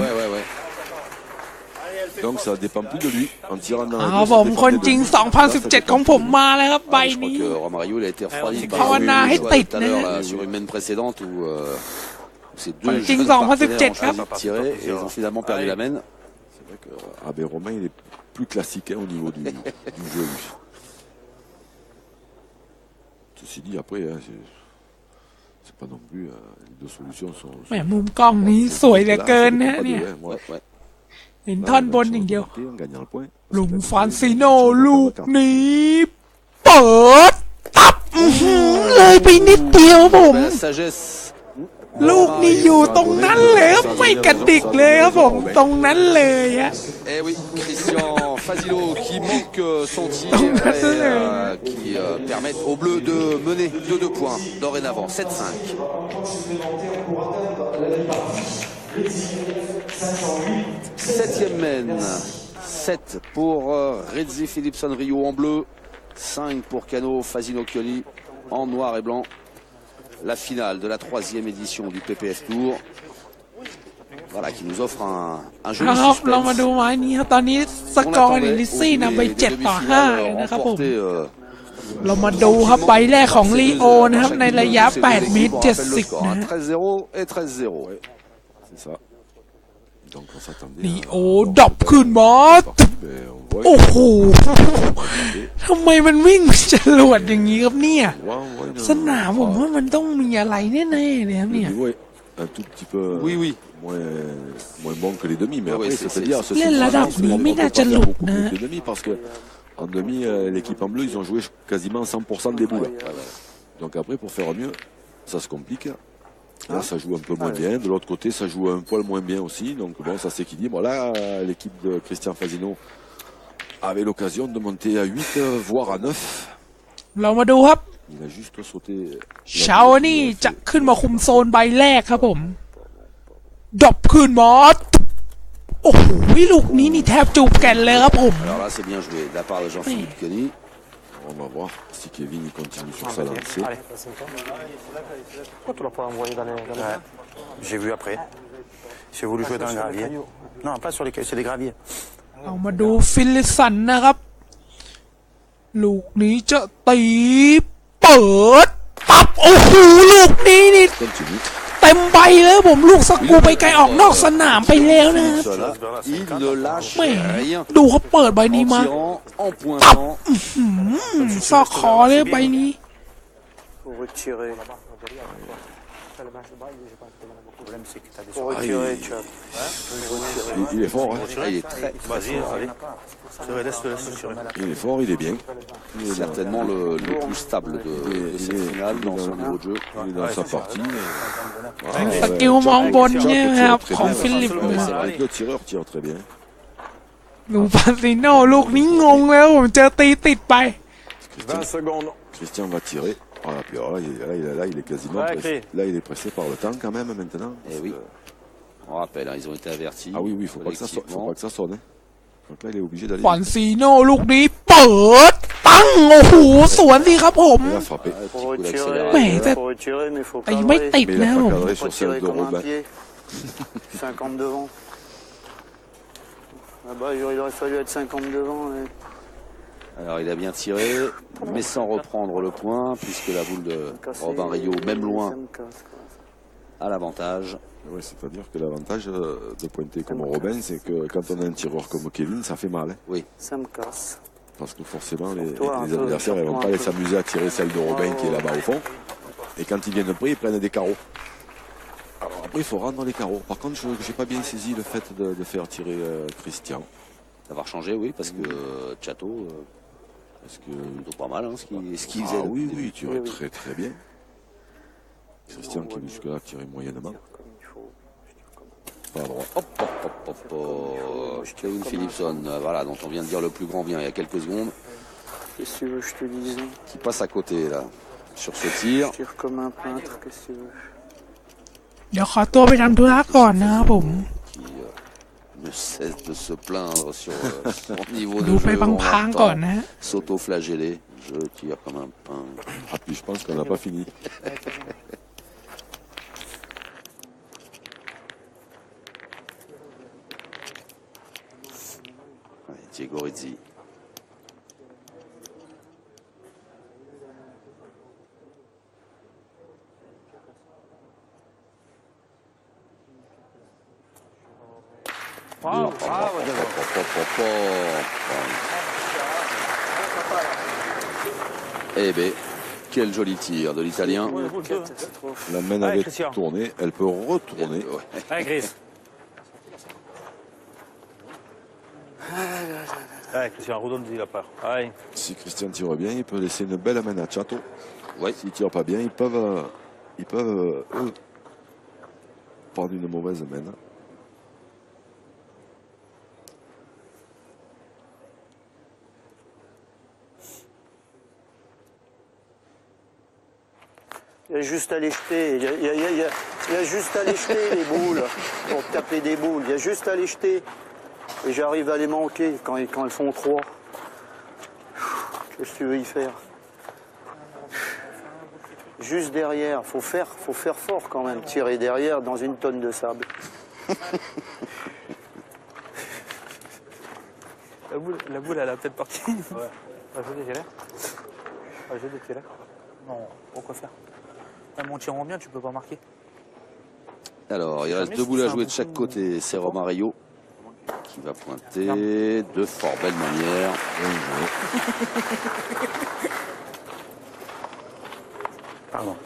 Ouais. Donc ça dépend plus de lui, en tirant dans ครับผมคนจริง 2017 ของผมมาแล้วครับใบ Je crois นี้ que Romario il a été refroidi Ah, par on a tout hit à l'heure là, sur une main précédente où ces deux Kon jing jeunes 2017 partenaires ontครับ choisi de tirer et ils ont finalement perdu la main. C'est vrai que Abbé Romain, il est plus classique, hein, au niveau du jeu, lui. Ceci dit, après, hein, c'est pas non plus... les deux solutions sont... แหมมุมกล้องนี้สวยเหลือเกินนะเนี่ย Ouais. เห็นท่อนบนอย่างเดียว En gagnant le point. ลุงฟรานซิโน่ลูกนี้เปิดตับเลยไปนิดเดียวผม La sagesse. ลูกนี้อยู่ตรงนั้นเลยครับไม่กระดิกเลยครับผมตรงนั้นเลยอะ Eh oui, Christian Fazilo qui manque son tir et qui permet aux Bleus de mener de 2 points dorénavant, 7-5. Septième mène, 7 pour Redzi Philipson Rio en bleu, 5 pour Cano Fazino Chioni en noir et blanc. La finale de la 3e édition du PPF Tour. Voilà, qui nous offre un joli ครับเรามา suspense. ดูไม้นี้ครับตอนนี้สกอร์เนี่ยลิซซี่นำไป7-5นะครับผม เรามาดูครับใบแรกของลีโอนะครับในระยะ8 เมตร 70นะ 13-0 et 13-0. C'est ça. Donc on s'attendait ลีโอดรอปขึ้นมาตึ๊บ on voit โอ้โหทำไมมันวิ่งจรวดอย่างนี้ครับเนี่ย สนามผมว่ามันต้องมีอะไรแน่ๆเลยครับเนี่ย Le niveau est un tout petit peu Oui. moins bon que les demi, mais Oui, après, c'est- c'est-à-dire... c'est- ce Là, sont- la dame, on peut mais pas là, faire je beaucoup l'ai. plus de demi, parce que en demi, l'équipe en bleu, ils ont joué quasiment 100% des boules. Donc après, pour faire mieux, ça se complique. Là, ça joue un peu moins bien. De l'autre côté, ça joue un poil moins bien aussi. Donc bon, ça s'équilibre. Là, l'équipe de Christian Fazino avait l'occasion de monter à 8, voire à 9. เรามาดูครับ Il a juste sauté. เช้านี่จะขึ้นมาคุมโซนใบแรกครับผมดรอปขึ้นมาโอ้โหลูกนี้นี่แทบจูบแก่นเลยครับผม Alors là, c'est bien joué de la part de Jean-Philippe Chioni. On va voir si Kevin il continue sur sa lancée. Allez. Pourquoi tu l'as pas envoyé dans les... Ouais. J'ai vu après. J'ai voulu jouer dans le gravier. Non, pas sur les cailloux, c'est des graviers. เอามาดูฟิลลิสันนะครับ ลูกนี้จะตีเปิดตับโอ้โหลูกนี้นี่ Continue. เต็มใบเลยผมลูกสกรูไปไกลออกนอกสนามไปแล้วนะครับ Cela, il ne lâche แม่ rien. ดูเขาเปิดใบนี้ En มา tirant, en pointant. ซอกคอเลยใบนี้ Faut retirer. Le problème, c'est que tu as des Faut retirer, Chad. Il est fort, hein. Il est très Vas-y, allez. Laisse-le tirer. Il est fort, il est bien. Il est certainement le plus stable de cette finale dans son niveau de jeu. Il est dans sa partie. สกิลมองบนเนี่ยครับของฟิลิป Mais มา c'est vrai que le tireur tire très bien. ลูฟานซิโน่ลูกนี้งงแล้วผมเจอตีติดไป 20 secondes. Christian va tirer. Ah, puis alors là, il est quasiment Ouais, pressé. Chris. Là, il est pressé par le temps quand même maintenant. Eh oui. On rappelle, hein, ils ont été avertis. Ah oui, il faut pas que ça sonne. Faut pas que ça sonne. Hein. Donc là, il est obligé d'aller. ฟานซิโน่ลูกนี้เปิดตั้งโอ้โหสวนสิครับผม Il a frappé. Faut coup retirer, d'accélérateur. Mais faut retirer, mais faut ตีไม่ cadrer. ติด Mais il นะ a ผ pas ม cadré Faut sur celle tirer de comme un Robin. pied. 50 devant. Ah bah, il aurait fallu être 50 devant. Alors il a bien tiré, mais sans reprendre le point, puisque la boule de Robin Rio, même loin, a l'avantage. Ouais, c'est-à-dire que l'avantage de pointer comme Robin, c'est que quand on a un tireur comme Kevin, ça fait mal. Hein. Oui. Ça me casse. Parce que forcément, les un peu, adversaires ne vont un pas aller peu. s'amuser à tirer celle de Robin qui est là-bas au fond. Et quand ils viennent de près, ils prennent des carreaux. Alors après, il faut rendre les carreaux. Par contre, je n'ai pas bien saisi le fait de faire tirer Christian. D'avoir changé, oui, parce que Chateau, plutôt pas mal, hein, ce qu'il faisait. Ah oui, il tirait très très bien. Christian qui jusque-là tirait moyennement. Pas droit. Hop. Kevin Philipson, voilà, dont on vient de dire le plus grand bien il y a quelques secondes. Qu'est-ce que tu veux que je te dise? Qui passe à côté, là, sur ce tir. Je tire comme un peintre, qu'est-ce que tu veux? เดี๋ยวขอตัวไปทำธุระก่อนนะครับผม Qui ne cesse de se plaindre sur son niveau ดู de ไป jeu. พังๆก่อนนะฮะ S'auto-flageller. Je tire comme un pain. Ah puis je pense qu'on n'a pas fini. Ouais, Diego Rizzi. Eh bien, quel joli tir de l'Italien. La main avait tourné, elle peut retourner. Allez, Chris. Allez, Christian, redonne-y la part. Allez. Si Christian tire bien, il peut laisser une belle main à Chateau. Ouais. S'il ne tire pas bien, ils peuvent eux, prendre une mauvaise main. Il y a juste à les jeter, il y a juste à les jeter les boules, pour taper des boules, il y a juste à les jeter. Et j'arrive à les manquer quand elles font 3. Qu'est-ce que tu veux y faire? Juste derrière, faut faire fort quand même, tirer derrière dans une tonne de sable. La boule, elle a peut-être parti. Ouais. J'ai des tiraires. J'ai des tiraires. Non, pourquoi faire? Même en tirant bien, tu peux pas marquer. Alors, il reste 2 boules à jouer de chaque côté. C'est Romario qui va pointer de fort belle manière. Pardon.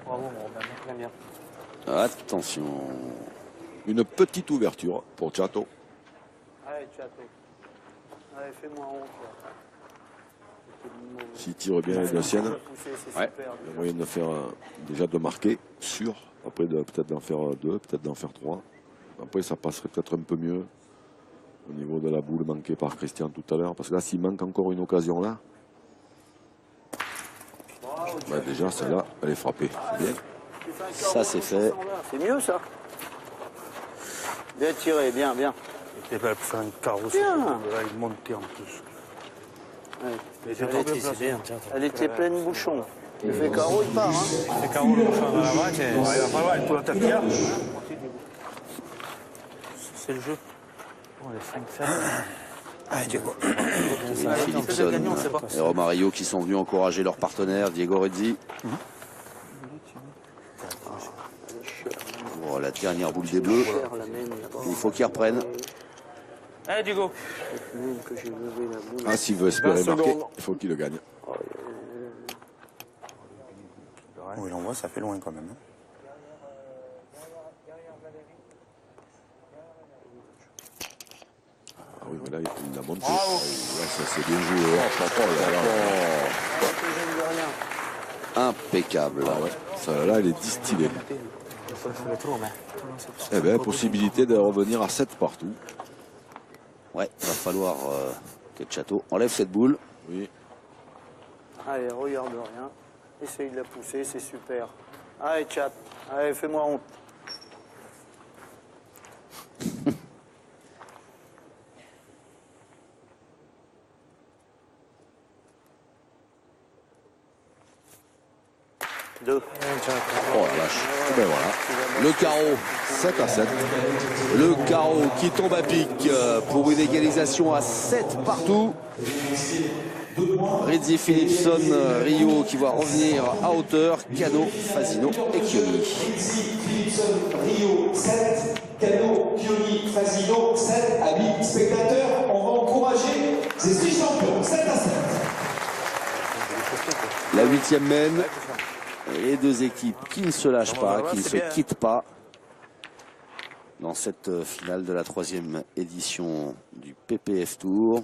Bravo, mon Romain, très bien. Attention. Une petite ouverture pour Chateau. Allez, Chateau. Allez, fais-moi honte. S'il tire bien les deux siennes, Ouais. il y a moyen de faire déjà de marquer, sûr. Après, peut-être d'en faire 2, peut-être d'en faire 3. Après, ça passerait peut-être un peu mieux au niveau de la boule manquée par Christian tout à l'heure. Parce que là, s'il manque encore une occasion là, bah déjà, celle-là, elle est frappée. C'est bien. Ça, c'est fait. C'est mieux, ça. Bien tiré, bien. Et ben, pour faire une carrosse, Bien. là, il montait en plus. Ouais. Elle était pleine bouchon. Il fait carreau, il part. Hein. C'est Caro le prochain dans la vague. Il va falloir être pour l'attaquer. C'est le jeu. Oh, les 5-7. Allez, Diego. Philipson et Romario qui sont venus encourager leur partenaire, Diego Rizzi. Oh, la dernière boule des Bleus. Il faut qu'ils reprennent. Allez, Diego. Ah, s'il veut espérer marquer, il faut qu'il le gagne. Oh, il envoie, ça fait loin quand même. Hein. Ah oui, mais là, il a monté. Là, ça c'est bien joué. Impeccable. Ah ouais. Celle-là, elle est distillée. Eh bien, possibilité de revenir à 7 partout. Ouais, il va falloir que Chateau enlève cette boule. Oui. Allez, regarde rien. Essaye de la pousser, c'est super. Allez, chat. Allez, fais-moi honte. Deux. Oh la vache. Eh ben voilà. Le carreau. 7 à 7. Le carreau qui tombe à pic pour une égalisation à 7 partout. Rizzi, Philipson, Rio qui va revenir à hauteur. Cano, Fasino et Chioni. Philipson, Rio, 7. Cano, Chioni, Fasino, 7. Amis spectateurs, on va encourager ces 6 champions. 7 à 7. La 8e mène. Les deux équipes qui ne se lâchent pas, qui ne se quittent pas dans cette finale de la 3e édition du PPF Tour.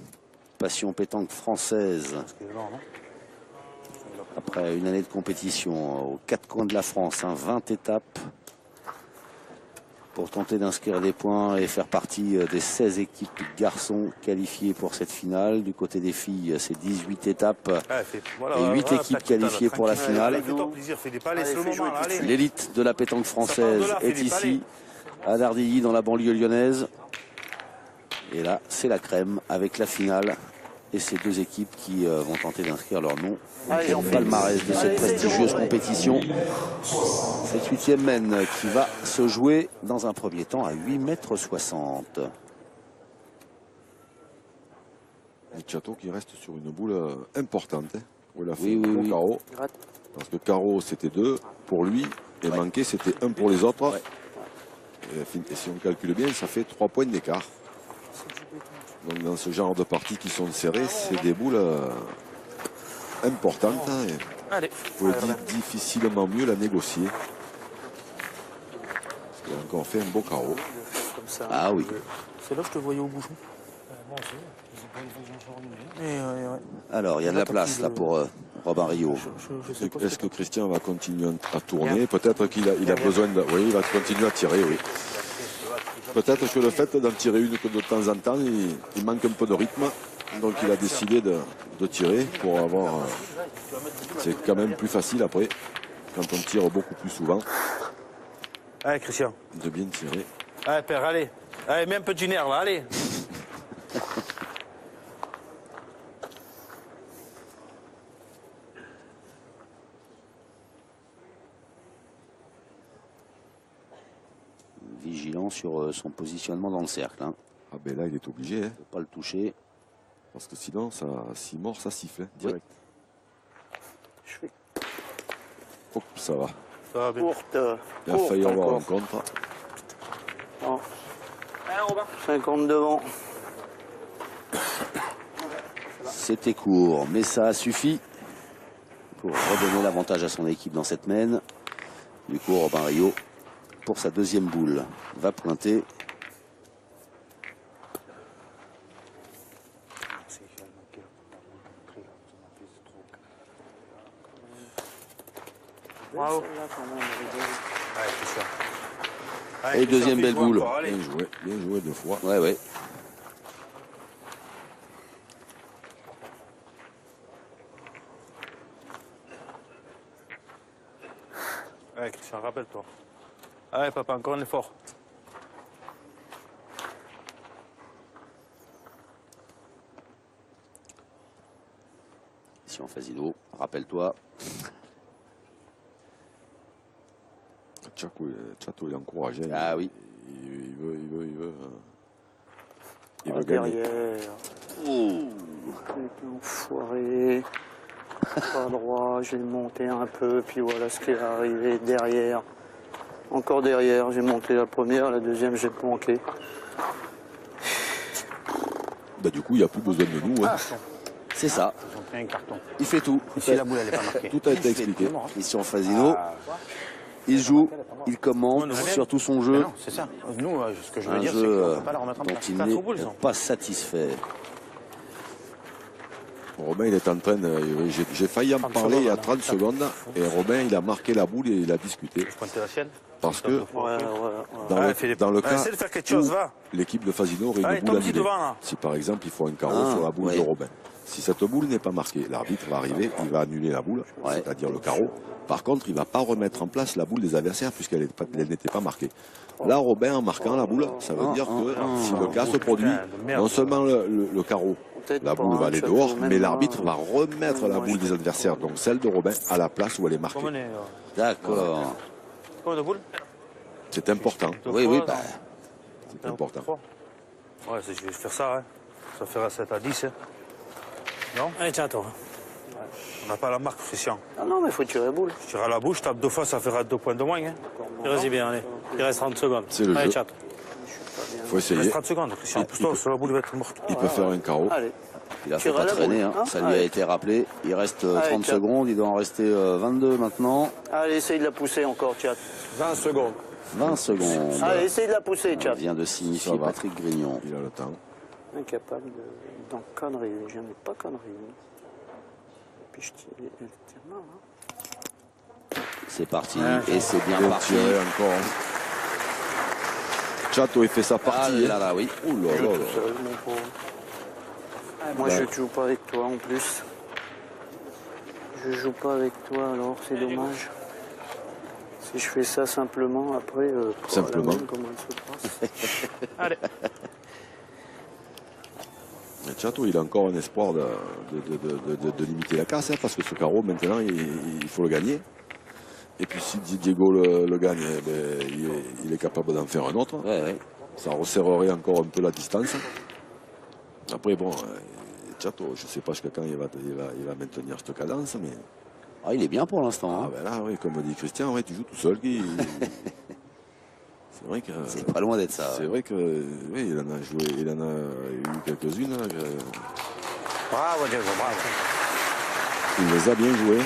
Passion pétanque française. Après une année de compétition aux 4 coins de la France, 20 étapes pour tenter d'inscrire des points et faire partie des 16 équipes garçons qualifiées pour cette finale. Du côté des filles, c'est 18 étapes et 8 équipes qualifiées pour la finale. L'élite de la pétanque française est ici, à Dardilly, dans la banlieue lyonnaise. Et là, c'est la crème avec la finale et ces deux équipes qui vont tenter d'inscrire leur nom au palmarès de cette prestigieuse compétition. Cette 8e mène qui va se jouer dans un premier temps à 8,60 m. Chateau qui reste sur une boule importante. Où il a fait un carreau. Parce que carreau c'était 2 pour lui et manqué c'était 1 pour les autres. Et si on calcule bien, ça fait 3 points d'écart. Donc dans ce genre de parties qui sont serrées, c'est des boules importantes. Vous pouvez difficilement mieux la négocier. Parce qu'il a encore fait un beau carreau. Ah oui. C'est là que je te voyais au bouchon. Alors, il y a de la place là pour Robin Rio. Est-ce que Christian va continuer à tourner? Peut-être qu'il a besoin de... Oui, il va continuer à tirer, oui. Peut-être que le fait d'en tirer une que de temps en temps, il manque un peu de rythme. Donc il a décidé de tirer pour avoir... C'est quand même plus facile après, quand on tire beaucoup plus souvent. Allez, Christian. De bien tirer. Allez, père, allez. Allez, mets un peu de nerf là, allez. Vigilant sur son positionnement dans le cercle. Ah ben là, il est obligé. Ne pas le toucher. Parce que sinon, s'il mord, ça siffle direct. Oui. Hop, ça va. Ça va bien. Courte. Il a failli avoir un contre. Oh. 50 devant. C'était court, mais ça a suffi pour redonner l'avantage à son équipe dans cette mène. Du coup, Robin Rio, pour sa deuxième boule, va pointer. Bravo. Et deuxième belle boule. Bien joué 2 fois. Ouais. Allez, Christian, rappelle-toi. Allez, papa, encore un effort. Ici en Fasino, rappelle-toi. Chateau, il est encouragé. Ah oui. Il veut Derrière. gagner. Enfoiré. Pas droit, j'ai monté un peu, puis voilà ce qui est arrivé derrière. Encore derrière, j'ai monté la première, la deuxième j'ai manqué. Bah, du coup, il n'y a plus besoin de nous. C'est ça. Ils ont pris un carton. Il fait tout. Si la boule, elle n'est pas marquée. Tout a été expliqué. Ici en Fasino. Il joue, il commente sur tout son jeu. C'est ça. Nous, ce que je veux Un dire, c'est jeu qu'on ne peut pas la remettre en dont place. il n'est pas satisfait. Robin, il est en train de... J'ai failli en parler il y a 30 secondes. Et Robin, il a marqué la boule et il a discuté. Je pointais la sienne. Parce que dans le cas où l'équipe de Fasino aurait une boule annulée. Si par exemple, il faut un carreau sur la boule de Robin. Si cette boule n'est pas marquée, l'arbitre va arriver, il va annuler la boule, c'est-à-dire le carreau. Par contre, il ne va pas remettre en place la boule des adversaires puisqu'elle n'était pas marquée. Là, Robin, en marquant la boule, ça veut dire que si le cas se produit, non seulement le carreau, la boule va aller dehors, mais l'arbitre va remettre la boule des adversaires, donc celle de Robin, à la place où elle est marquée. D'accord. Combien de boules? C'est important. Oui, c'est important. Ouais, je vais faire ça. Ça fera 7 à 10. Non? Allez, tiens, toi. On n'a pas la marque, Christian. Ah non, mais il faut tirer la boule. Je tire à la bouche, je tape 2 fois, ça fera 2 points de moins. Vas-y bien, allez. Il reste 30 secondes. C'est le allez, jeu. Il faut Il essayer. reste 30 secondes, Christian. Pousse-toi, sur la boule, il va être morte. Il peut faire un carreau. Allez. Il a fait Tire à pas la traîner, boule, hein. hein. Ça lui a Allez. été rappelé. Il reste Allez, 30 Tchad. secondes, il doit en rester 22 maintenant. Allez, essaye de la pousser encore, Tchad. 20 secondes. 20 secondes. Allez, essaye de la pousser, Tchad. Vient de signifier Ça va. Patrick Grignon. Il a le temps. Incapable d'en conneries. J'en ai pas conneries. Puis je tire, elle tire mal, hein. C'est parti, et c'est bien Bien parti. tiré encore. Chato, il fait sa Ah partie. là là, oui. Ouh là là là. Seul, mon pauvre. Moi, je joue pas avec toi en plus. Je joue pas avec toi, alors c'est dommage. Si je fais ça simplement, après, Simplement. la main, comment elle se passe. Allez. Mais Chato, il a encore un espoir de limiter la casse, hein, parce que ce carreau, maintenant, il faut le gagner. Et puis si Diego le gagne, eh ben, il est capable d'en faire un autre. Ouais, ouais. Ça resserrerait encore un peu la distance. Après, bon, Chato, je ne sais pas jusqu'à quand il va maintenir cette cadence, mais... Ah, il est bien pour l'instant. Ah Hein. ben là, oui, comme dit Christian, ouais, tu joues tout seul. C'est vrai que... C'est pas loin d'être ça. C'est vrai que oui, il en a joué, il en a eu quelques-unes. Là, Bravo, Diego, bravo. il les a bien jouées.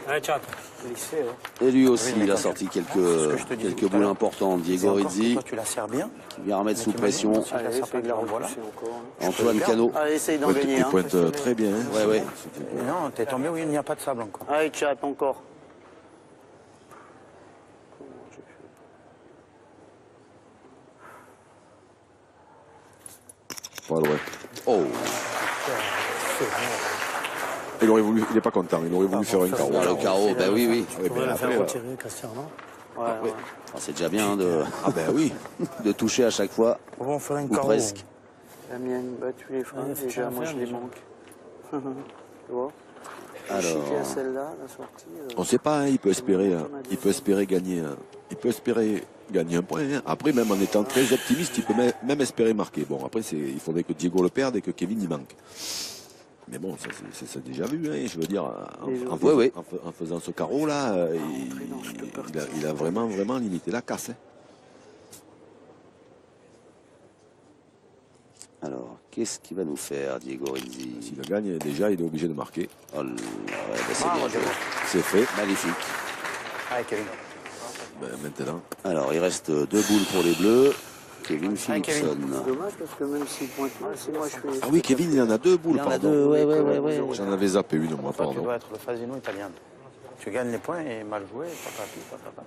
Allez, Tchad. Lycée, ouais. Et lui aussi, mais il a quand sorti ce que je te disais quelques tout à boules l'heure. importantes. C'est Diego encore que Rizzi, toi, tu la sers bien. qui vient remettre sous t'imagines, pression. si la Allez, sers essaye pas de la bien, voilà. repousser encore. Hein. Antoine bien. Cano. Allez, essaye d'en gagner. Il Hein. pointe très bien. Hein. Ouais, ouais. Et non, t'es tombé où il n'y a pas de sable encore. Allez, Tchad, encore. Pas loin. Oh, Il n'est pas content, il aurait voulu faire un carreau. ah, le carreau, ben oui, oui. Oui, ben après, Christian, non? Ouais, ouais. Ah, c'est déjà bien de, ah ben oui. de toucher à chaque fois, On va en faire un ou carreau. presque. La mienne, bah, tu les feras. Ouais, faut Déjà, la moi, faire, je les déjà. manque. Tu vois? Alors. Chiquer à celle-là, la sortie. On ne sait pas, hein, il peut espérer gagner. Il peut espérer gagner un point. Hein. Après, même en étant très optimiste, il peut même espérer marquer. Bon, après, il faudrait que Diego le perde et que Kevin y manque. Mais bon, ça, c'est déjà vu. Hein, je veux dire, en faisant ce carreau-là, il a vraiment limité la casse. Hein. Alors, qu'est-ce qu'il va nous faire, Diego Rizzi? S'il le gagne, déjà, il est obligé de marquer. Oh là, ouais, ben c'est Bravo, bien Diego. joué. C'est fait. Magnifique. Allez, Kevin. Ben, maintenant, Alors, il reste 2 boules pour les Bleus. Kevin Allez, Kevin. Philipson. C'est dommage parce que même s'il pointe mal, si moi je fais. ah oui, Kevin, il en a 2 boules, Il en a pardon. 2, ouais. J'en avais zappé une, moi, Toi, tu pardon. dois être le Fasino italien. Tu gagnes les points et mal joué, papa.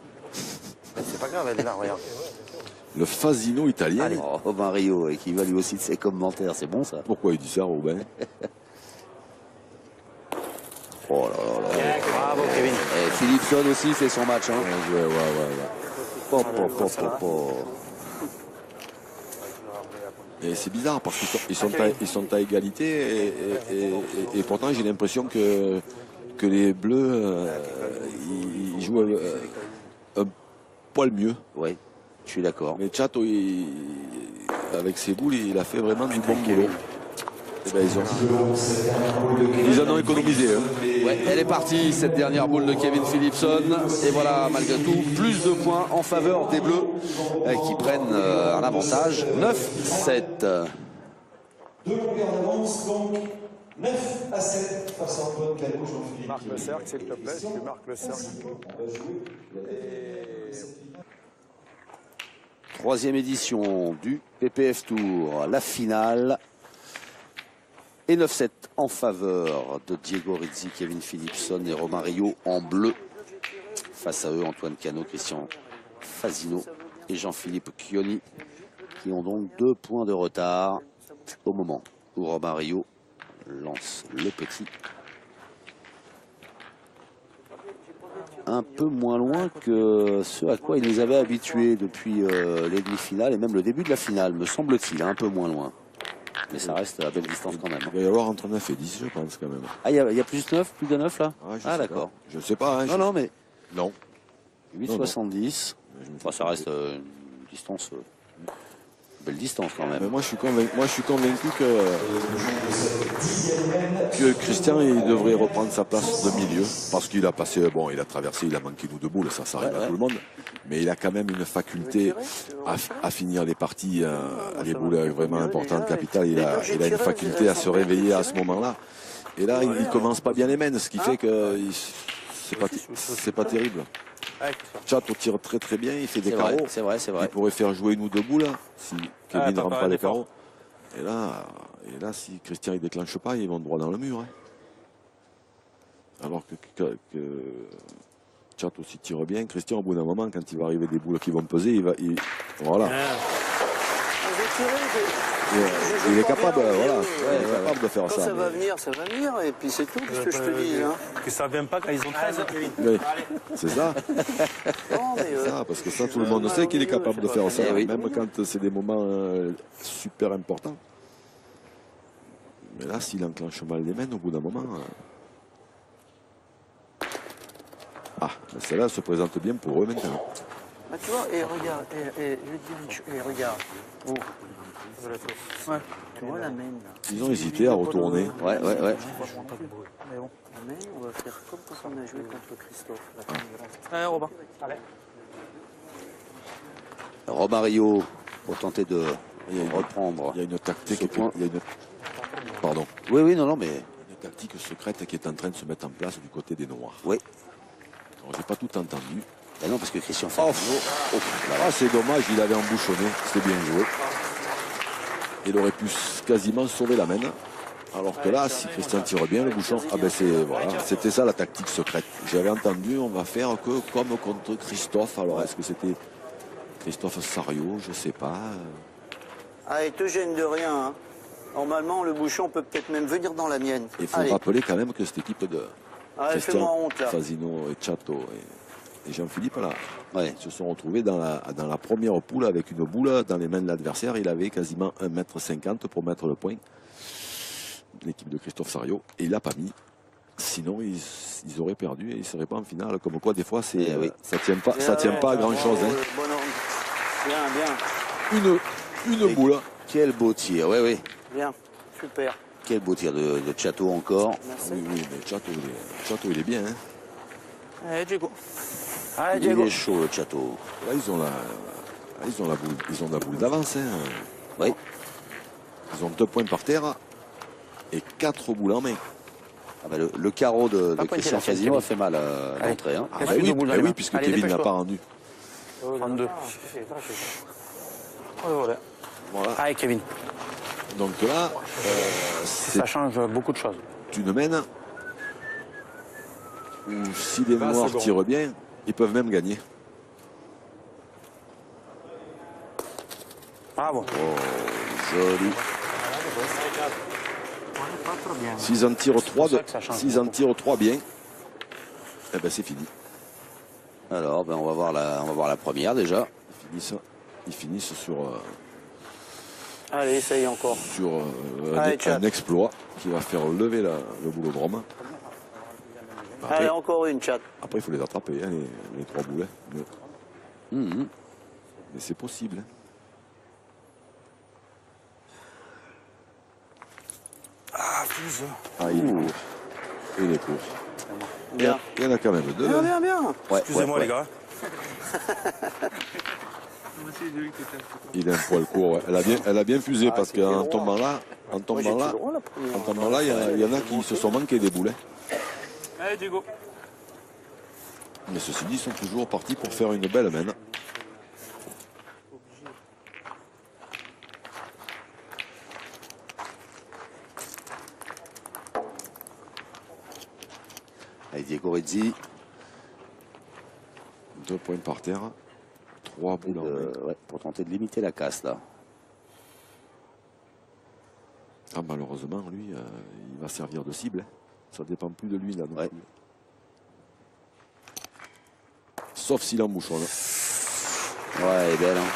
Mais c'est pas grave, elle est là, regarde. Le Fasino italien. Oh, Mario, et qui va lui aussi de ses commentaires, c'est bon ça? Pourquoi il dit ça, Robin? Oh là là là. Bravo, Kevin. Et Philipson aussi fait son match. Hein. Ouais. Et c'est bizarre parce qu'ils sont à égalité et pourtant j'ai l'impression que les Bleus ils jouent un poil mieux. Oui, je suis d'accord. Mais Chato, avec ses boules, il a fait vraiment du bon boulot. Eh ben, ils en ont économisé. Hein. Ouais, elle est partie, cette dernière boule de Kevin Philipson. Et voilà, malgré tout, plus de points en faveur des Bleus qui prennent un avantage. 9-7. 2 longueurs d'avance, donc 9-7 face à Antoine Cano, Jean-Philippe. Marque le cercle, s'il te plaît. Tu marques le cercle. Troisième édition du PPF Tour, la finale. Et 9-7 en faveur de Diego Rizzi, Kevin Philipson et Romario en bleu. Face à eux, Antoine Cano, Christian Fasino et Jean-Philippe Chioni, qui ont donc 2 points de retard au moment où Romario lance le petit. Un peu moins loin que ce à quoi il nous avait habitués depuis les demi-finales et même le début de la finale, me semble-t-il, un peu moins loin. Mais ça reste à belle distance quand même. Il va y avoir entre 9 et 10, je pense, quand même. Ah, il y a plus de 9, plus de 9 là? Ah, d'accord. Je ne sais pas. Hein, non, mais... Non. 8,70. Enfin, ça reste une distance Belle distance quand même. Mais moi je suis convaincu que Christian il devrait reprendre sa place de milieu parce qu'il a passé, bon il a traversé, il a manqué nous de boules, ça arrive à tout le monde, mais il a quand même une faculté à finir les parties, les boules vraiment importantes, capitales, il a une faculté à se réveiller à ce moment-là. Et là il commence pas bien les mains, ce qui fait que c'est pas terrible. Chato tire très très bien, il fait des carreaux. C'est vrai. Il pourrait faire jouer une ou deux boules si Kevin ne rentre pas les carreaux. Et là, si Christian ne déclenche pas, ils vont droit dans le mur. Hein. Alors que Chato aussi tire bien. Christian, au bout d'un moment, quand il va arriver des boules qui vont peser, voilà. Il est capable, capable de faire quand ça. Ça va venir, et puis c'est tout ce que je te dis. Hein. Que ça vient pas quand ils ont 13. Oui, c'est ça. Non, mais, ça. Parce que ça, tout le monde sait qu'il est capable de faire ça, même quand c'est des moments super importants. Mais là, s'il enclenche mal les mains, au bout d'un moment... celle-là se présente bien pour eux maintenant. Ah, tu vois, et regarde, je vais te dire une chose, regarde. Oh. Ouais. Tu vois la main là. Ils ont hésité à retourner. Ouais. Mais bon, la main, on va faire comme quand on a joué contre Christophe. Allez, Robin. Allez. Romario pour tenter de reprendre. Il y a une tactique. Pardon. Oui, non, mais. Une tactique secrète qui est en train de se mettre en place du côté des Noirs. Oui. Alors, j'ai pas tout entendu. Ben non, parce que Christian c'est dommage, il avait embouchonné, c'était bien joué. Il aurait pu quasiment sauver la main. Alors que là, si Christian tire bien le bouchon, c'était ça la tactique secrète. J'avais entendu, on va faire que comme contre Christophe. Alors est-ce que c'était Christophe Sario, je sais pas. Ah, et te gêne de rien. Hein. Normalement, le bouchon peut peut-être même venir dans la mienne. Il faut rappeler quand même que cette équipe de Christian, honte, là. Fasino et Chato et Jean-Philippe là, se sont retrouvés dans la première poule avec une boule dans les mains de l'adversaire. Il avait quasiment 1,50 m pour mettre le point. L'équipe de Christophe Sario. Et il l'a pas mis. Sinon, ils auraient perdu et ils ne seraient pas en finale. Comme quoi, des fois, ça tient pas à grand-chose. Bien. Une boule. Quel beau tir, oui. Bien, super. Quel beau tir de Chato encore. Merci. Oui, mais Chato, il est bien. Hein. Allez, Diego. Il est chaud, le Chato. Là, ils ont la boule d'avance. Hein. Oui. Ils ont 2 points par terre et 4 boules en main. Ah bah le carreau de Christian Fasino a fait mal à l'entrée. Hein. Oui, puisque Kevin n'a pas rendu. 32. Voilà. Allez, Kevin. Donc là, ça change beaucoup de choses. Une main où si les Noirs tirent bien, ils peuvent même gagner. Bravo. Oh, joli. S'ils en tirent 3 bien, eh ben c'est fini. Alors, on va voir la première déjà. Ils finissent sur... Allez, essaye encore. Sur un exploit qui va faire lever le boulodrome. Après, allez, encore une, chat. Après, il faut les attraper, hein, les 3 boulets. Mais c'est possible. Hein. Ah, fuse. Il est court. Bien. Il y en a quand même 2. Bien. Ouais, excusez-moi, les gars. Il a un poil court. Ouais. Elle a bien fusé parce qu'en tombant là, il y en a qui se sont manqués des boulets. Allez, Diego. Mais ceci dit, ils sont toujours partis pour faire une belle main. Allez, Diego Rezzi. 2 points par terre. 3 boules en main. Pour tenter de limiter la casse là. Malheureusement, lui, il va servir de cible. Hein. Ça ne dépend plus de lui là. Ouais. Sauf s'il embouchonne. Ouais, elle est belle. Hein.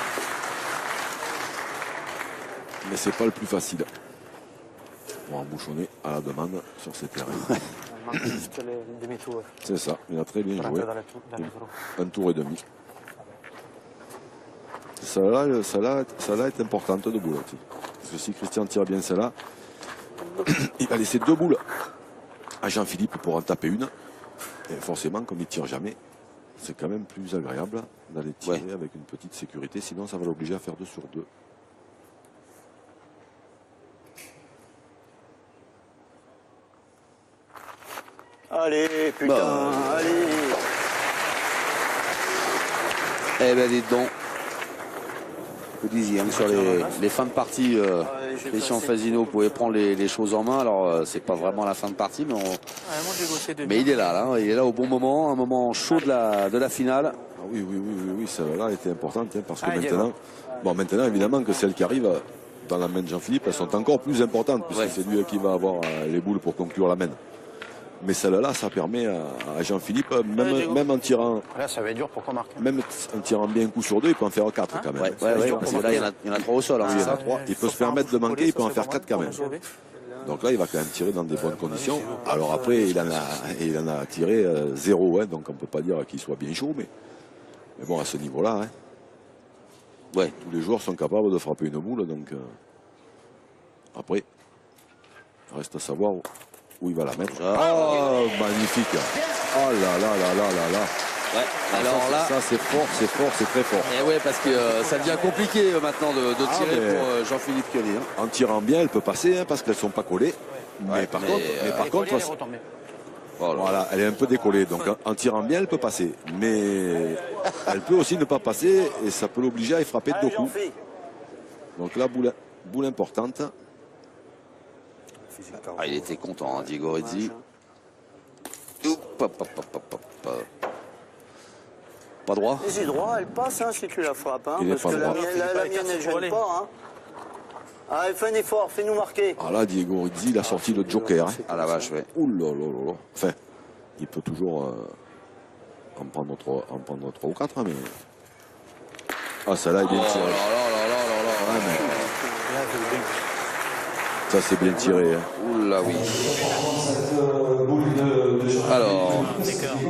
Mais c'est pas le plus facile. Pour embouchonner à la demande sur ces terrains. C'est ça, il a très bien joué. Un tour et demi. celle-là est importante de boule. Parce que si Christian tire bien celle-là, il va laisser 2 boules à Jean-Philippe pour en taper une. Et forcément, comme il tire jamais, c'est quand même plus agréable d'aller tirer avec une petite sécurité. Sinon, ça va l'obliger à faire 2 sur 2. Allez, putain, allez. Eh ben, dites donc. Vous disiez, hein, sur les fins de partie, Christian Fasino pouvait prendre les choses en main. Alors, c'est pas vraiment la fin de partie, mais il est là, hein, il est là au bon moment, un moment chaud de la finale. Ah oui, celle-là était importante, hein, parce que maintenant, évidemment, que celles qui arrivent dans la main de Jean-Philippe, elles sont encore plus importantes, puisque c'est lui qui va avoir les boules pour conclure la main. Mais celle-là, ça permet à Jean-Philippe, même en tirant. Là, ça va être dur pour qu'on marque. Même en tirant bien un coup sur 2, il peut en faire 4 quand même. Ouais, parce que là, il y en a 3 au sol. Hein, il y en a 3. Il peut se permettre de manquer, il peut en faire 4 quand même. Donc là, il va quand même tirer dans des bonnes conditions. Alors après, il en a tiré 0, hein, donc on ne peut pas dire qu'il soit bien chaud, mais bon, à ce niveau-là, hein, tous les joueurs sont capables de frapper une boule, donc après, il reste à savoir où il va la mettre. Oh, magnifique. Oh là là là là là là. Ouais, alors là, ça c'est fort, c'est très fort. Et ouais, parce que ça devient compliqué maintenant de tirer pour Jean-Philippe Pionnier. Hein. En tirant bien, elle peut passer, hein, parce qu'elles ne sont pas collées. Mais par contre, voilà, elle est un peu décollée. Donc en tirant bien, elle peut passer. Mais elle peut aussi ne pas passer et ça peut l'obliger à y frapper de 2 coups. Donc là, boule importante. Ah, il était content, hein, Diego Rizzi. Pas droit. Vas-y, droit, elle passe hein, si tu la frappes. Hein, parce que la mienne, elle ne gêne pas. Hein. Ah, fais un effort, fais-nous marquer. Ah là, Diego Rizzi, il a sorti le joker. Hein. Ah la vache, ouais. Ouh là là là là. Enfin, il peut toujours en prendre 3 ou 4, hein, mais. Ah, celle-là est bien tirée. Ça, c'est bien tiré. Hein. Oula, oui. Alors,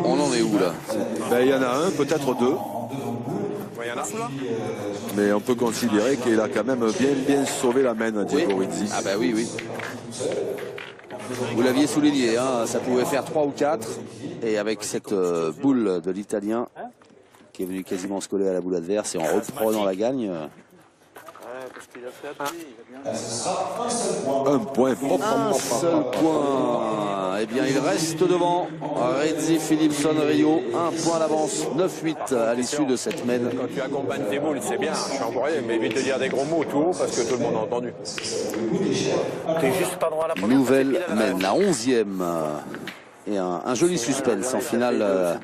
on en est où là? Ben, il y en a un, peut-être 2. Mais on peut considérer qu'il a quand même bien sauvé la main, Diego Rizzi. Ah, bah oui. Vous l'aviez souligné, hein, ça pouvait faire 3 ou 4. Et avec cette boule de l'Italien qui est venu quasiment se coller à la boule adverse et en reprenant la gagne. Un point. Un seul point. Eh bien, il reste devant Rizzi Philipson Rio. 1 point d'avance, 9-8 à l'issue de cette mène. Quand tu accompagnes des boules, c'est bien, je suis envoyé, mais évite de dire des gros mots tout haut parce que tout le monde a entendu. T'es juste pas droit à la première. Nouvelle mène, la 11e. Et un joli suspense en finale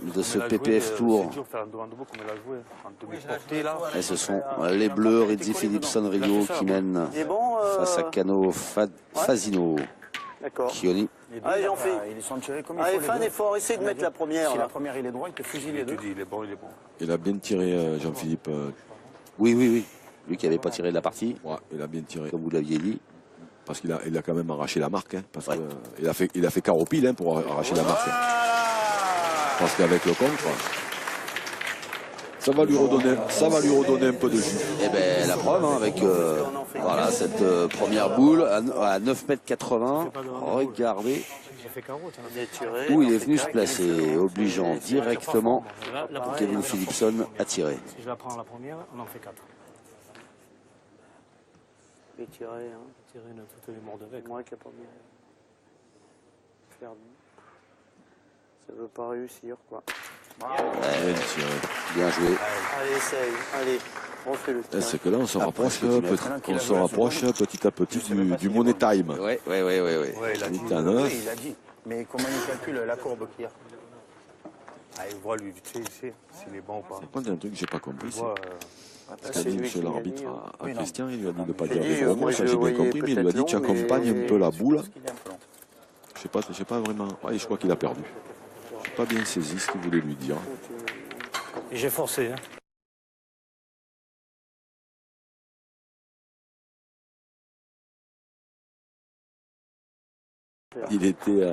de ce PPF Tour. Et ce sont les Bleus, Rizzi Philipson Rio qui mènent face à Cano Fasino. D'accord. Chioni. Allez, j'en fais. Allez, fais un effort, essaye de mettre la première. Si la première il est droit, il te fusille les deux. Il est bon. Il a bien tiré, Jean-Philippe. Oui. Lui qui n'avait pas tiré de la partie. Ouais, il a bien tiré. Comme vous l'aviez dit. Parce qu'il a quand même arraché la marque. Hein, parce qu'il a fait carreau pile hein, pour arracher la marque. Parce qu'avec le contre, ça va lui redonner un peu de jus. Eh bien, la preuve, hein, avec voilà, cette première boule à 9,80 m. Regardez où il est venu se placer, obligeant directement Kevin Philipson à tirer. Si je la prends la première, on en fait 4. Et tirer, hein. Tirer toutes les morts avec. Moi qui n'ai pas bien. Perdu. Ça veut pas réussir, quoi. Bien joué. Allez, essaye. Allez, refais-le. C'est que là, on se rapproche petit à petit du money time. Oui. Il a dit. Mais comment il calcule la courbe qu'il y a? Ah, il voit lui vite fait s'il est bon ou pas. Par contre, il y a un truc que j'ai pas compris. Parce c'est qu'a dit lui monsieur qui l'a l'arbitre dit, à Christian, il lui a dit de ne pas J'ai dire dit, des gros moi, mots, je ça le j'ai bien voyais compris, mais il lui a dit peut-être tu long, accompagnes mais un peu la boule. Il est un peu long. Je sais pas vraiment. Ouais, je crois qu'il a perdu. Je n'ai pas bien saisi ce qu'il voulait lui dire. Et j'ai forcé. Hein. Il était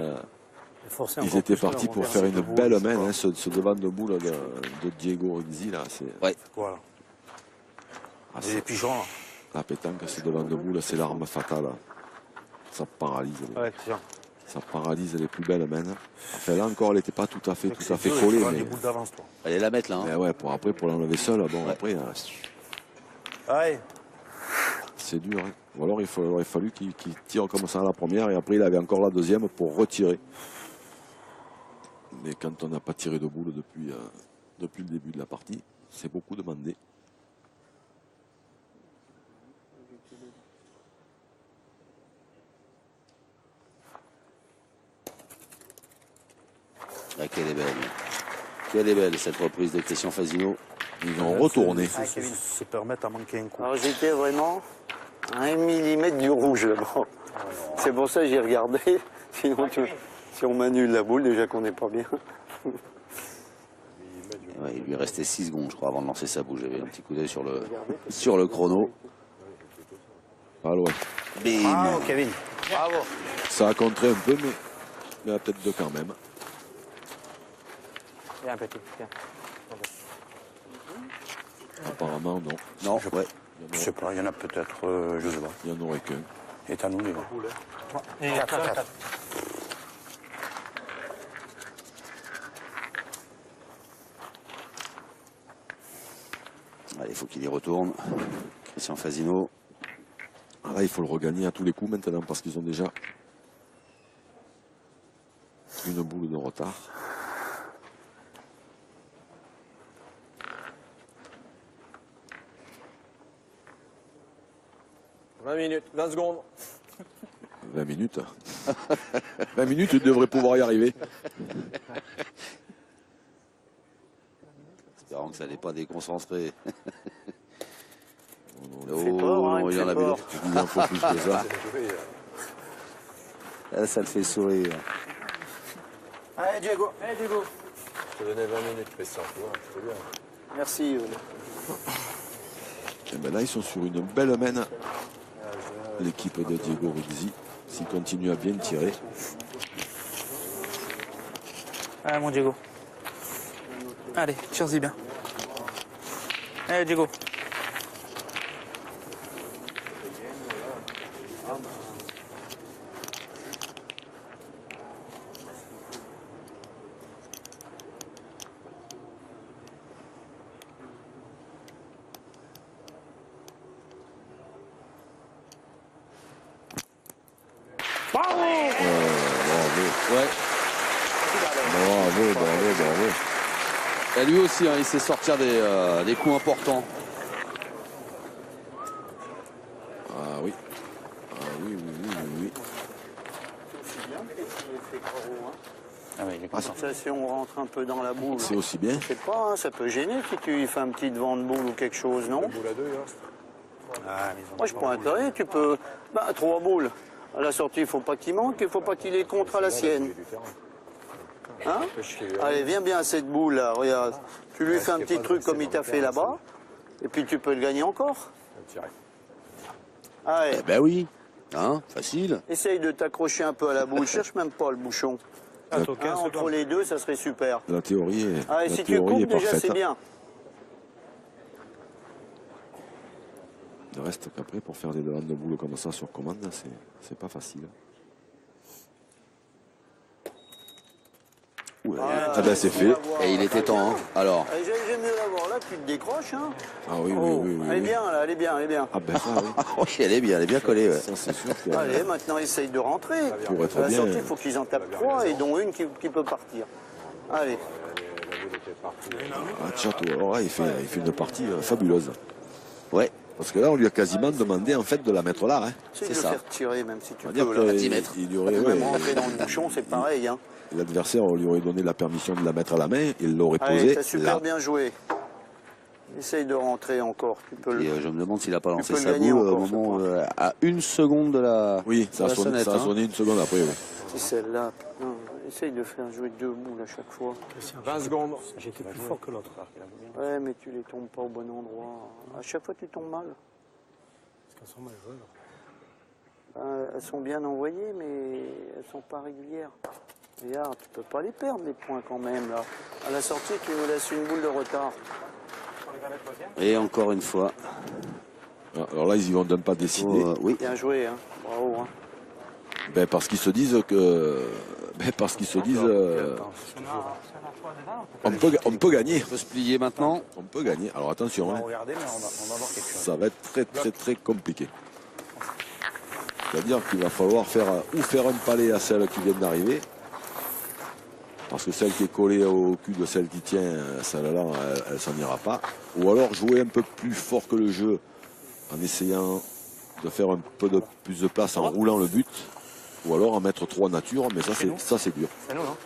Ils étaient partis pour faire une belle main, hein, ce devant de boule de Diego Rizzi là. Ouais. Voilà. Ah, Et les pigeons là. La pétanque, ce devant de boule, c'est l'arme fatale. Ça paralyse. Ouais, tiens. Ça paralyse les plus belles mains. Enfin là encore, elle n'était pas tout à fait collée. Mais... boules d'avance, toi. Allez la mettre là. Hein. Mais ouais, pour l'enlever seul, bon ouais. après. Allez. C'est dur. Hein. Ou alors il aurait fallu qu'il tire comme ça à la première et après il avait encore la deuxième pour retirer. Mais quand on n'a pas tiré de boule depuis le début de la partie, c'est beaucoup demandé. Ah, quelle est belle. Quelle est belle cette reprise de Christian Fasino. Ils ont retourné. Se permettre à manquer un coup. Alors j'étais vraiment à 1 millimètre du rouge là-bas. C'est pour ça que j'ai regardé. Sinon, si on m'annule la boule, déjà qu'on n'est pas bien. Ouais, il lui restait 6 secondes, je crois, avant de lancer sa boule. J'avais un petit coup d'œil sur le chrono. Pas loin. Bim. Bravo, Kevin. Bravo. Ça a contré un peu, mais à peut-être deux quand même. Viens, petit, viens. Apparemment, non. Non, ouais. Je sais pas, il y en a peut-être, je sais pas. Il n'y en aurait qu'un. Et à nous les gars. 4. Allez, il faut qu'il y retourne. Christian Fasino. Là, il faut le regagner à tous les coups maintenant parce qu'ils ont déjà une boule de retard. « 20 minutes, 20 secondes. 20 minutes. 20 minutes, tu devrais pouvoir y arriver. Espérons que ça n'est pas déconcentré. Fort, il en a vu. Il en faut plus que ça. Là, ça le fait sourire. Allez Diego, allez Diego. Je te donnais 20 minutes, Christian, tu vois, c'est bien. Merci. Et ben là, ils sont sur une belle main. L'équipe de Diego Rizzi, s'il continue à bien tirer. Allez, mon Diego. Allez, tire-y bien. Allez, Diego. Bravo. Ouais. Bravo. Et lui aussi, hein, il sait sortir des coups importants. Ah oui. Oui. Ah ouais, il est content. Ça, si on rentre un peu dans la boule. C'est aussi bien. Je sais pas, hein, ça peut gêner si tu fais un petit devant de boule ou quelque chose, non? Boule à 2, là. Ah, mais ils ont Moi, je prends intérêt, tu peux... 3 boules. À la sortie, il faut pas qu'il manque, il faut pas qu'il ait contre à la sienne. Hein? Allez, viens bien à cette boule là, regarde. Tu lui fais un petit truc comme il t'a fait là-bas, et puis tu peux le gagner encore. Allez, Eh ben oui. Hein, facile. essaye de t'accrocher un peu à la boule, cherche même pas le bouchon. Hein, entre les deux, ça serait super. La théorie est, Allez, la si tu théorie coupes est déjà, parfaite. c'est bien. Il reste qu'après, pour faire des demandes de boule comme ça sur commande, c'est pas facile. Ah ben c'est fait. Et il était temps. Hein. Alors. J'aime mieux l'avoir là, tu te décroches. Hein. Ah oui. Elle est bien, là, elle est bien. Ah ben ça, oui. Oui, elle est bien collée. Ouais. Ça, c'est sûr que Allez, maintenant, essaye de rentrer. pour être À la bien. sortie, il faut qu'ils en tapent 3 et dont une qui peut partir. Allez. Ah, Tchato, alors là, il fait une partie fabuleuse. Ouais. Parce que là, on lui a quasiment demandé en fait de la mettre là. Hein. C'est ça. de faire tirer, même si tu On va peux. dire Là. qu'il y aurait, Même rentrer dans le bouchon, c'est pareil. Hein. l'adversaire lui aurait donné la permission de la mettre à la main, il l'aurait Allez, posée t'as super là. bien joué. Essaye de rentrer encore. Tu peux Et le... je me demande s'il n'a pas lancé peux le sa gagner boule au encore, ce moment point. à 1 seconde de la. Oui, de ça a la sonné, sonnette, ça a hein. sonné une seconde après. Oui. C'est celle-là. Non, essaye de faire jouer 2 boules à chaque fois. 20 secondes. J'étais plus fort que l'autre. Ouais, mais tu les tombes pas au bon endroit. À chaque fois, tu tombes mal. Parce qu'elles sont mal jouées. Elles sont bien envoyées, mais elles sont pas régulières. Regarde, tu peux pas les perdre les points quand même là. À la sortie, tu nous laisses une boule de retard. Et encore une fois. Alors là, ils y vont d'un pas décider. Oui. Bien joué, hein. Bravo. Hein. Ben, parce qu'ils se disent que... on peut gagner. On peut se plier maintenant. On peut gagner. Alors attention, hein. Regardez, mais on va voir quelque chose. Ça va être très compliqué. C'est-à-dire qu'il va falloir faire un palais à celle qui vient d'arriver. Parce que celle qui est collée au cul de celle qui tient, celle-là, elle s'en ira pas. Ou alors jouer un peu plus fort que le jeu en essayant de faire un peu de plus de place en roulant le but. Ou alors en mettre 3 nature, mais ça c'est dur. C'est nous, non?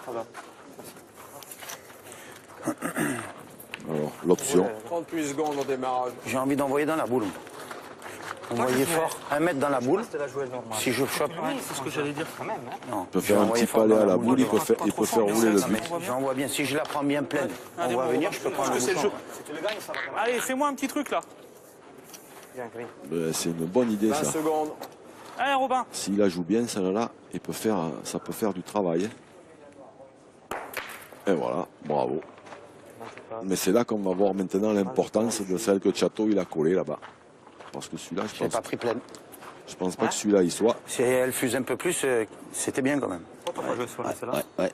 Alors l'option. 38 secondes au démarrage. J'ai envie d'envoyer dans la boule. Envoyer fort, 1 mètre dans la boule. Si je chope. C'est ce que j'allais dire. Non. Il peut faire un petit palais à la boule, il peut faire rouler le but. J'envoie bien. Si je la prends bien pleine, on va venir, je peux prendre le bouchon. Allez, fais-moi un petit truc là. C'est une bonne idée 20 ça. secondes. Allez, Robin. S'il la joue bien, celle-là, ça peut faire du travail. Et voilà, bravo. Mais c'est là qu'on va voir maintenant l'importance de celle que Chateau il a collée là-bas. Parce que celui-là, Je n'ai pas pris pleine. je pense pas que celui-là il soit. Si elle fuse un peu plus, c'était bien quand même. Ouais.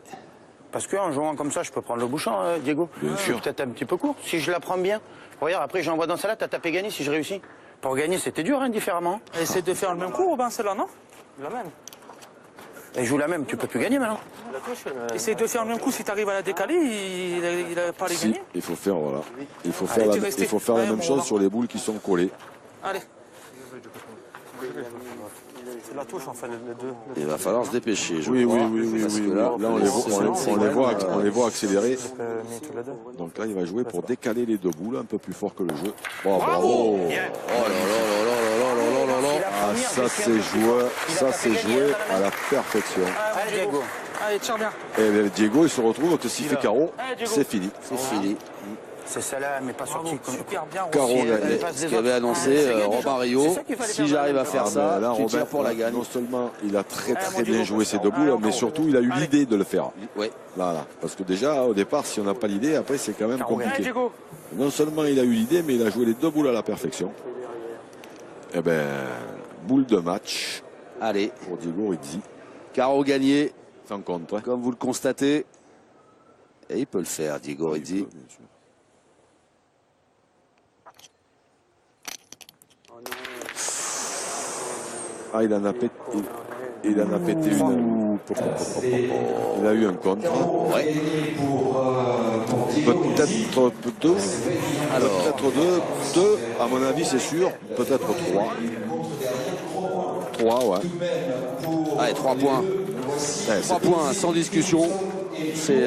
Parce qu'en jouant comme ça, je peux prendre le bouchon, Diego. Bien Je suis sûr. peut-être un petit peu court. Si je la prends bien, regarde, après j'envoie dans celle-là, t'as tapé gagner si je réussis. Pour gagner, c'était dur, hein, différemment. Essaye de faire le même coup, Robin, celle-là, non? La même. Elle joue la même, tu peux plus gagner maintenant. Essaye de faire le même coup, si tu arrives à la décaler, il n'a pas les Si, gagner. il faut faire, voilà. Il faut Allez, faire, tu restes. il faut faire la Ouais, même bon, chose va. sur les boules qui sont collées. Allez. C'est la touche en fait, les deux. Il va falloir se dépêcher. Je Oui, crois, oui. parce que là, Là, on les voit accélérer. Mis tous les deux. Donc là, il va jouer pour décaler les 2 boules un peu plus fort que le jeu. Bon, bravo. Oh là là. Ah, ça c'est joué à la perfection. Allez, Diego. Allez, tire bien. Et bien, Diego, il se retrouve que s'il fait carreau, c'est fini. C'est fini. C'est celle-là, mais pas sortie. Super bien. Carreau Si elle gagné. passe Ce des qu'avait autres. annoncé C'est gagné, Robin Rio. c'est ça qu'il fallait Si faire j'arrive à faire Ah, ça, mais là, tu tires Robin, pour la gagne. non seulement il a très mon bien Diego, joué ses 2 allez, boules, on mais va. surtout il a eu Allez. l'idée de le faire. Oui. Voilà. Parce que déjà, au départ, si on n'a pas l'idée, après c'est quand même Allez, compliqué. Diego. Non seulement il a eu l'idée, mais il a joué les 2 boules à la perfection. Eh ben, boule de match Allez, pour Diego Rizzi. carreau gagné, Sans contre. Hein. comme vous le constatez. Et il peut le faire, Diego Rizzi. Bien sûr. Ah, il en a pété une. Il a eu un contre. Ouais. Peut-être 2. Alors. Peut-être 2, à mon avis, c'est sûr. Peut-être 3. 3, ouais. Allez, 3 points. Ouais, 3 points sans discussion. C'est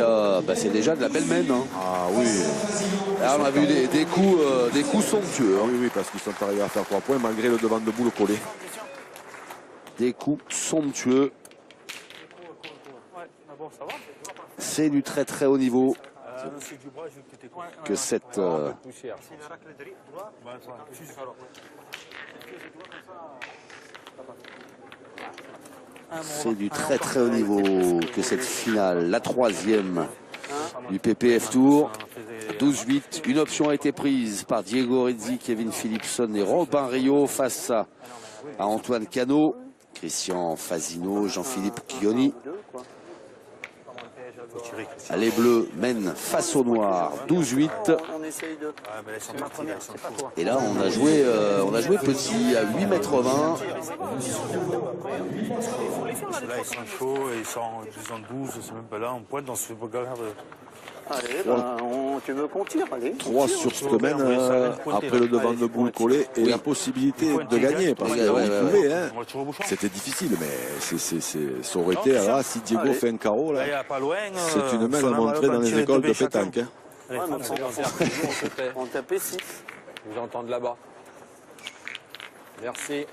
déjà de la belle mène. Hein. Ah oui. Là, on a vu des coups somptueux. Hein. Oui, parce qu'ils sont arrivés à faire 3 points malgré le devant de boule collé. Des coups somptueux. C'est du très très haut niveau que cette c'est du très très haut niveau que cette finale, la 3e du PPF Tour. 12-8, une option a été prise par Diego Rizzi, Kevin Philipson et Robin Rio face à Antoine Cano, Christian Fasino, Jean-Philippe Chioni. Les Bleus mènent face aux Noirs 12-8. On essaye de... Et là, on a joué petit à 8,20 m. Là, ils sont chauds et ils sont 12, c'est même pas là, on pointe dans ce bagarre. Allez, tu veux qu'on tire? Allez. 3 sur semaine après le devant de boule collé et la possibilité de gagner. Parce qu'il pouvait, hein. C'était difficile, mais ça aurait été, là, si Diego fait un carreau, là, c'est une main à montrer dans les écoles de pétanque. Hein. Ouais, on tapait 6. Je vous entends de là-bas. Merci.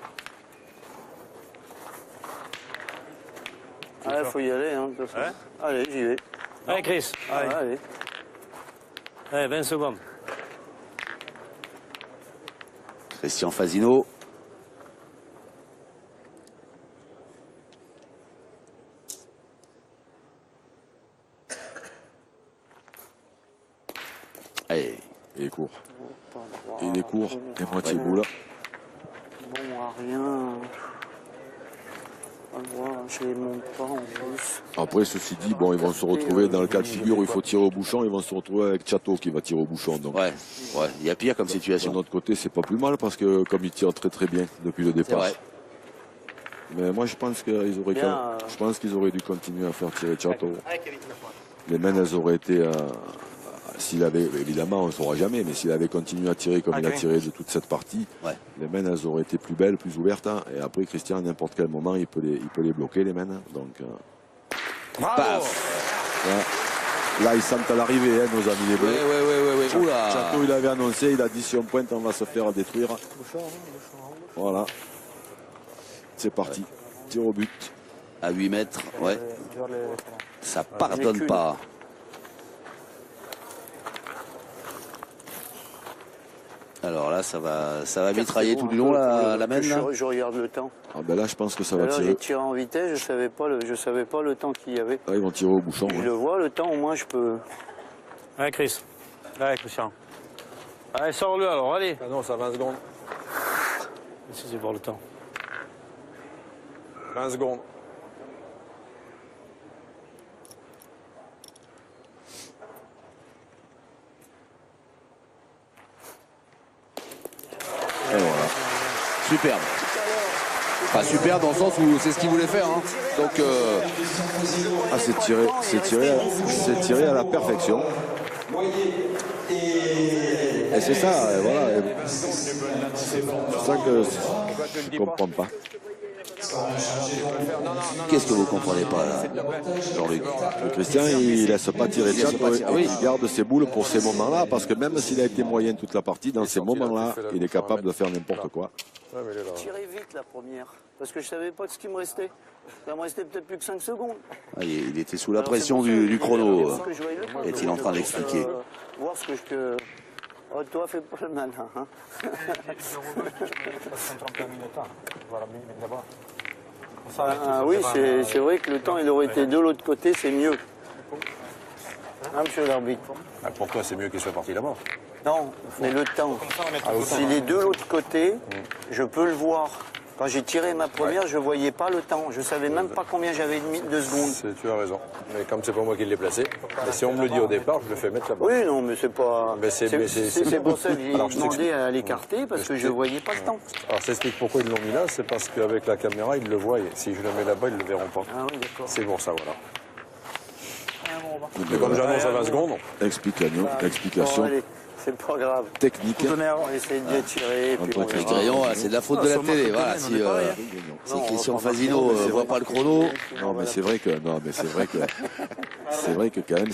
Ah, faut y aller, hein, de toute façon. Allez, j'y vais. Allez, Chris. Allez. Allez, 20 secondes. Christian Fasino. Allez. Et court. Il est court, et moitié boule. Bon, à rien. Je les monte pas en plus. Après, ceci dit, bon, ils vont se retrouver dans le cas de figure où il faut tirer au bouchon. Ils vont se retrouver avec Chateau qui va tirer au bouchon. Donc. Ouais, il y a pire comme situation. De notre côté, c'est pas plus mal parce que comme ils tirent très très bien depuis le départ. Mais moi, je pense qu'ils auraient dû continuer à faire tirer Chateau. Les mains, elles auraient été. S'il avait, évidemment, on ne saura jamais, mais s'il avait continué à tirer comme il a tiré de toute cette partie, les mains, elles auraient été plus belles, plus ouvertes. Hein, et après, Christian, à n'importe quel moment, il peut les bloquer, les mains. Donc, paf. Là, ils sentent à l'arrivée, hein, nos amis les bleus. Oui. Chateau, il avait annoncé, il a dit si on pointe, on va se faire détruire. Voilà. C'est parti. Tir au but. À 8 mètres, ouais. Ça pardonne pas. Alors là, ça va mitrailler tout du long la main. Je regarde le temps. Ah ben là, je pense que ça va tirer. J'ai tiré en vitesse, je savais pas le temps qu'il y avait. Là, ils vont tirer au bouchon. Je le vois, le temps, au moins, je peux. Allez, Chris. Allez, Christian. Allez, sors-le alors, allez. Ah non, ça 20 secondes. Essayez de voir le temps. 20 secondes. Et voilà. Superbe. Pas super dans le sens où c'est ce qu'il voulait faire. Hein. Donc, c'est tiré à la perfection. Et c'est ça, voilà. C'est ça que je ne comprends pas. Qu'est-ce que vous comprenez pas là, Jean-Luc? Christian, il laisse pas tirer de Chateau, il garde ses boules pour ces moments-là, parce que même s'il a été moyen toute la partie, dans ces moments-là, il est capable de faire n'importe quoi. Tirer vite la première, parce que je savais pas de ce qui me restait. Ça me restait peut-être plus que 5 secondes. Ah, il était sous la pression du chrono, est-il en train d'expliquer. Voir ce que oh, toi, fais pas le malin. Hein. Ah oui, c'est vrai que le temps, il aurait été de l'autre côté, c'est mieux. Hein, monsieur l'arbitre? Pour toi, c'est mieux qu'il soit parti là-bas. Non, mais le temps. S'il est de l'autre côté, je peux le voir. Quand j'ai tiré ma première, je ne voyais pas le temps. Je ne savais même pas combien j'avais de secondes. Tu as raison. Mais comme c'est pas moi qui l'ai placé, mais si on me le dit au départ, je le fais mettre là-bas. Oui, non, mais c'est pas. C'est pour ça que j'ai Alors, demandé à l'écarter, parce que je ne voyais pas le temps. Alors, ça explique pourquoi ils l'ont mis là, c'est parce qu'avec la caméra, ils le voient. Et si je le mets là-bas, ils ne le verront pas. Ah oui, d'accord. C'est pour ça, voilà. Mais comme j'annonce à 20 secondes. Explication. C'est pas grave. Technique. On va essayer de les tirer. C'est de la faute de la télé. Voilà, si Christian Fasino voit pas le chrono. Non, mais c'est vrai que quand même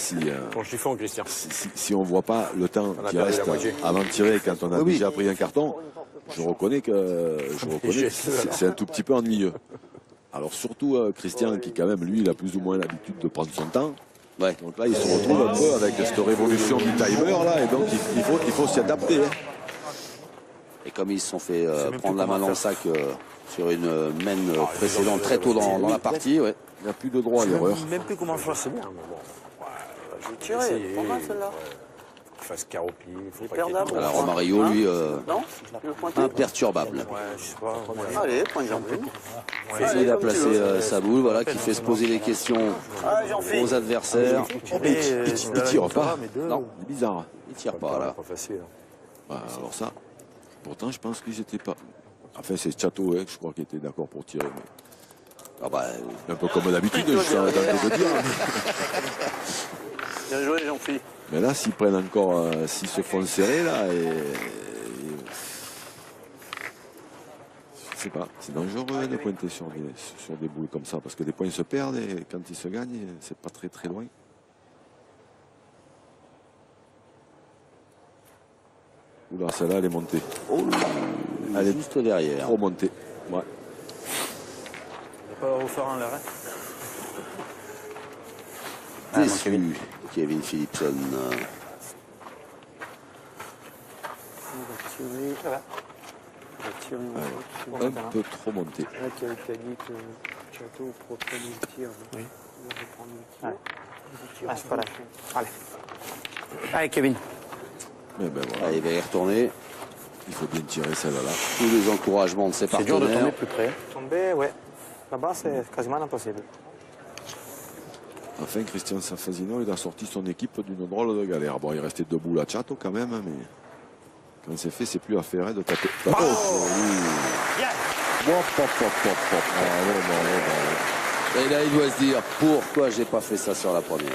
si on voit pas le temps qui reste avant de tirer quand on a déjà pris un carton, je reconnais que c'est un tout petit peu ennuyeux. Alors surtout Christian qui quand même lui il a plus ou moins l'habitude de prendre son temps. Ouais. Donc là, il se retrouve un peu avec cette révolution du timer là, et donc il faut s'y adapter. Hein. Et comme ils se sont fait prendre la main dans le sac sur une main précédente très tôt dans la partie, ouais. Il n'y a plus de droit à l'erreur. Même plus comment faire, c'est bien. J'ai tiré, pas mal celle-là. Il fasse carreau pied, il faut pas Alors Romario, lui, non, imperturbable. Ouais, je sais pas. Allez, point de jambe. Il a placé sa boule, voilà, qui fait se poser les questions aux adversaires. Il tire pas. Non, c'est bizarre. Il tire pas, là. Pas facile. Alors ça, pourtant je pense qu'ils étaient pas. Enfin, c'est Chateau, je crois qu'il était d'accord pour tirer. Mais... un peu comme d'habitude, je suis en train de dire. Bien joué, Jean-Philippe. Mais là, s'ils prennent encore, s'ils se font serrer, là, je sais pas, c'est dangereux de pointer sur des boules comme ça, parce que des points se perdent et quand ils se gagnent, c'est pas très très loin. Oula, celle-là, elle est montée. Oh, elle est juste derrière. Trop montée. Ouais. On va pas refaire un l'arrêt. Déçu, Kevin Philipson. Un peu trop monté. Là, qui a dit que Chateau proprement le tir. Oui. C'est pas là. Allez. Allez, Kevin. Mais ben voilà. Allez, il va y retourner. Il faut bien tirer celle-là. Tous les encouragements de ses C'est dur de partenaires. tomber plus près. Tomber, ouais. Là-bas, c'est quasiment impossible. Enfin, Christian Sanfasino, il a sorti son équipe d'une drôle de galère. Bon, il restait debout à Chato quand même, mais quand c'est fait, c'est plus à faire de taper. Oh, oui. Et là, il doit se dire pourquoi j'ai pas fait ça sur la première.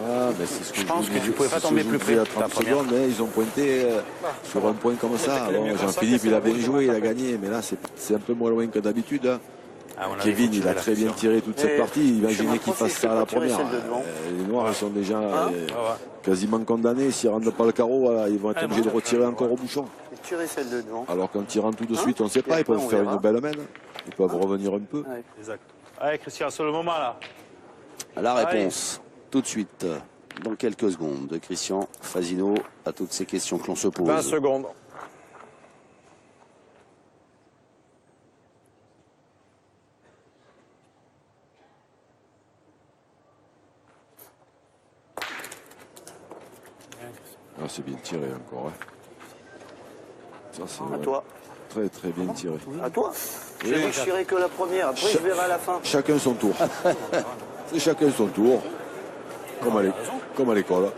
Ah, mais c'est ce que Je pense que vous tu dis- pouvais pas c'est ce tomber que je plus vous près dis à de ta 30 première. secondes, mais ils ont pointé sur un point comme ça. Alors, Jean-Philippe, il a bien joué, il a gagné, mais là, c'est un peu moins loin que d'habitude. Hein. Ah, on avait Kevin, il a tiré très la bien fissure. tiré toute cette partie. Imaginez qu'il fasse ça à la première. celle de devant. Les Noirs, ils sont déjà Ah quasiment condamnés. S'ils ne rendent pas le carreau, voilà, ils vont être obligés de retirer encore au bouchon. Tirer celle de devant. Alors qu'en tirant tout de suite, on ne sait Et pas, ils après, peuvent on faire verra. une belle mène. Ils peuvent revenir un peu. Ouais. Exact. Allez, Christian, c'est le moment là. La réponse, tout de suite, dans quelques secondes, de Christian Fasino à toutes ces questions que l'on se 20 pose. secondes. Ah, c'est bien tiré encore. Hein. Ça, c'est À toi. très très bien tiré. À toi. J'ai dit que je tirais que la première. Après, je verrai à la fin. Chacun son tour. C'est chacun son tour. Comme à l'école.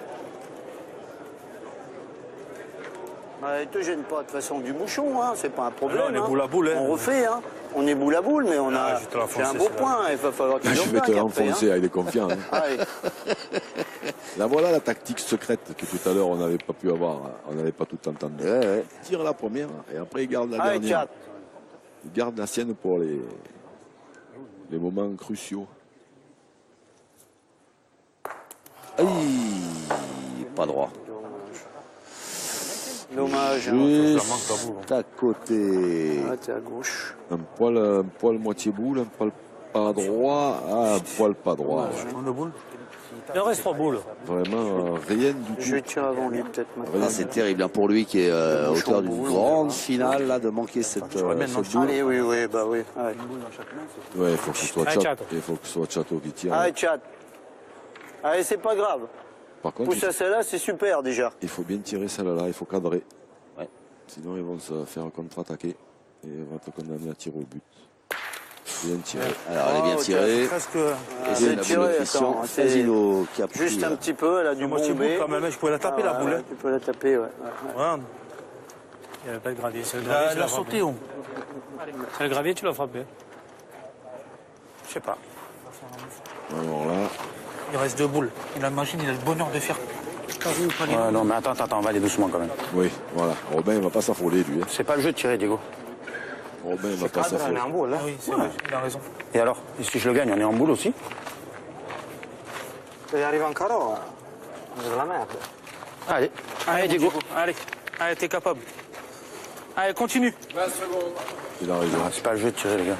Te gêne pas de toute façon du bouchon, hein. C'est pas un problème. on est hein. boule à boule, hein. On refait, hein. On est boule à boule, mais on a. je vais te l'enfoncer, C'est un beau celle-là. point. Il va falloir qu'il Je en vais te gagne après, l'enfoncer, hein. il est confiant. Hein. Allez. Là voilà la tactique secrète que tout à l'heure on n'avait pas pu avoir, on n'avait pas tout entendu. Ouais, ouais. Il tire la première et après il garde la Allez, dernière. Tchad. Il garde la sienne pour les moments cruciaux. Aïe, pas droit. Dommage. hein. Juste à côté. Ah, t'es à gauche. Un poil moitié boule, un poil pas droit, un poil pas droit. Ouais. Il en reste 3 boules. Vraiment rien du Je vais tout. tirer avant lui, peut-être maintenant. Ah, c'est terrible hein, pour lui qui est auteur d'une grande finale là, de manquer cette boule. Allez, oui, oui, bah oui. Allez, Ouais, il faut que ce soit Allez, Chato. Il faut que ce soit Chato qui tire. Allez Tchad. Allez, c'est pas grave. Par contre, Pousse à celle-là, c'est super déjà. il faut bien tirer celle-là, il faut cadrer. Ouais. Sinon ils vont se faire contre-attaquer et ils vont te condamner à tirer au but. Bien tiré. Alors elle est bien Oh, tirée. Presque. Et c'est c'est la boule de tiré, Christian attends, c'est Fasino qui a pris. Juste un petit peu, elle a du moitié boule bombé. quand même, je pouvais la taper la boule. Ouais, tu peux la taper, ouais. Regarde. Il n'y avait pas de gravier. C'est le Elle gravier, a tu l'as sauté frappé. où C'est le gravier, tu l'as frappé. Je sais pas. Alors là, Il reste 2 boules. Et la machine, il a le bonheur de faire carreau ou pas les Ah, boules. non, mais attends, on va aller doucement quand même. oui, voilà. Robin il va pas s'affoler lui. Hein. C'est pas le jeu de tirer, Diego. Robin il va pas On est s'affoler. en boule, là. Ah oui, c'est vrai, il a raison. Et alors, et si je le gagne, on est en boule aussi? Et arrive en carreau, on est de la merde. Allez, Allez, Diego. Allez, allez, t'es capable. Allez, continue. Il a raison. Ah, c'est pas le jeu de tirer, les gars.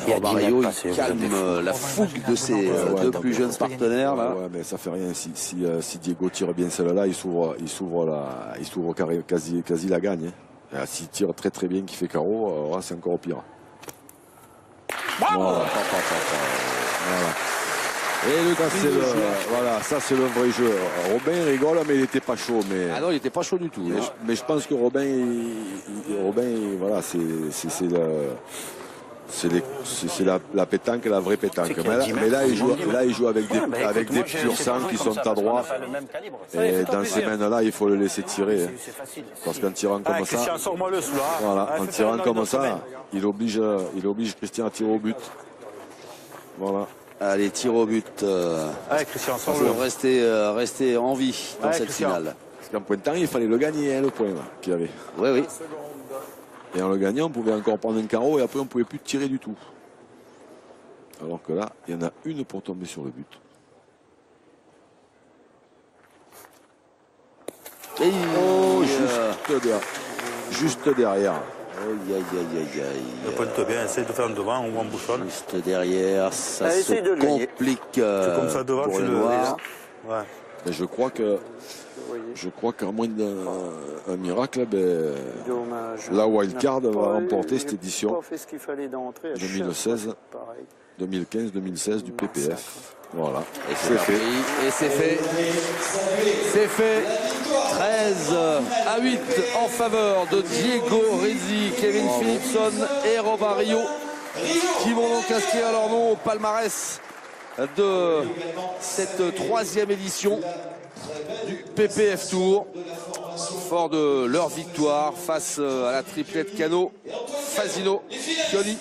Il y a 10 Mario, mètres il passés, vous êtes des fous. calme la fougue de ses ouais, deux tant plus pis. jeunes partenaires là. Ouais, mais ça fait rien. Si Diego tire bien celle-là, il s'ouvre quasi la gagne. Hein. Et s'il tire très très bien, qu'il fait carreau, alors là, c'est encore pire. Voilà. Et le voilà, ça c'est le vrai jeu. Robin rigole, mais il n'était pas chaud. Mais, Ah non, il était pas chaud du tout. hein. mais je pense que Robin, voilà, c'est la pétanque, la vraie pétanque. Mais là, il joue avec des purs sangs qui sont à droite. Et dans ces mènes-là, il faut le laisser tirer. Hein. Parce qu'en tirant comme Allez, ça, Christian, sors-moi le sous là. voilà, Allez, en fais tirant faire comme une ça, semaine. il oblige Christian à tirer au but. Voilà. Allez, tir au but. Allez, Christian, Pour sors-le. rester en vie dans Ouais, cette Christian. finale. Parce qu'en point de temps, il fallait le gagner, hein, le point là, qu'il y avait. Oui, oui. Et en le gagnant, on pouvait encore prendre un carreau et après, on ne pouvait plus tirer du tout. Alors que là, il y en a une pour tomber sur le but. Et Oh, juste derrière. Aïe, aïe, aïe, aïe, aïe. Pointe bien, essaye de faire un devant ou en bouchonne. Juste derrière, ça Allez, se essaye de le gagner. complique comme ça devant, pour tu les le Noirs. Ouais. Et je crois qu'à moins d'un miracle, ben, Dommage. la wildcard Il n'a va pas- remporter il cette n'a édition pas fait ce qu'il fallait d'entrée. À chaque 2016. fois, c'est pareil. 2015-2016 du PPF. Voilà. Et c'est fait. Et c'est fait. C'est fait. 13-8 en faveur de Diego Rizzi, Kevin Philipson et Romario, qui vont donc inscrire leur nom au palmarès de cette troisième édition du PPF Tour, fort de leur victoire face à la triplette Cano, Fasino, Chioni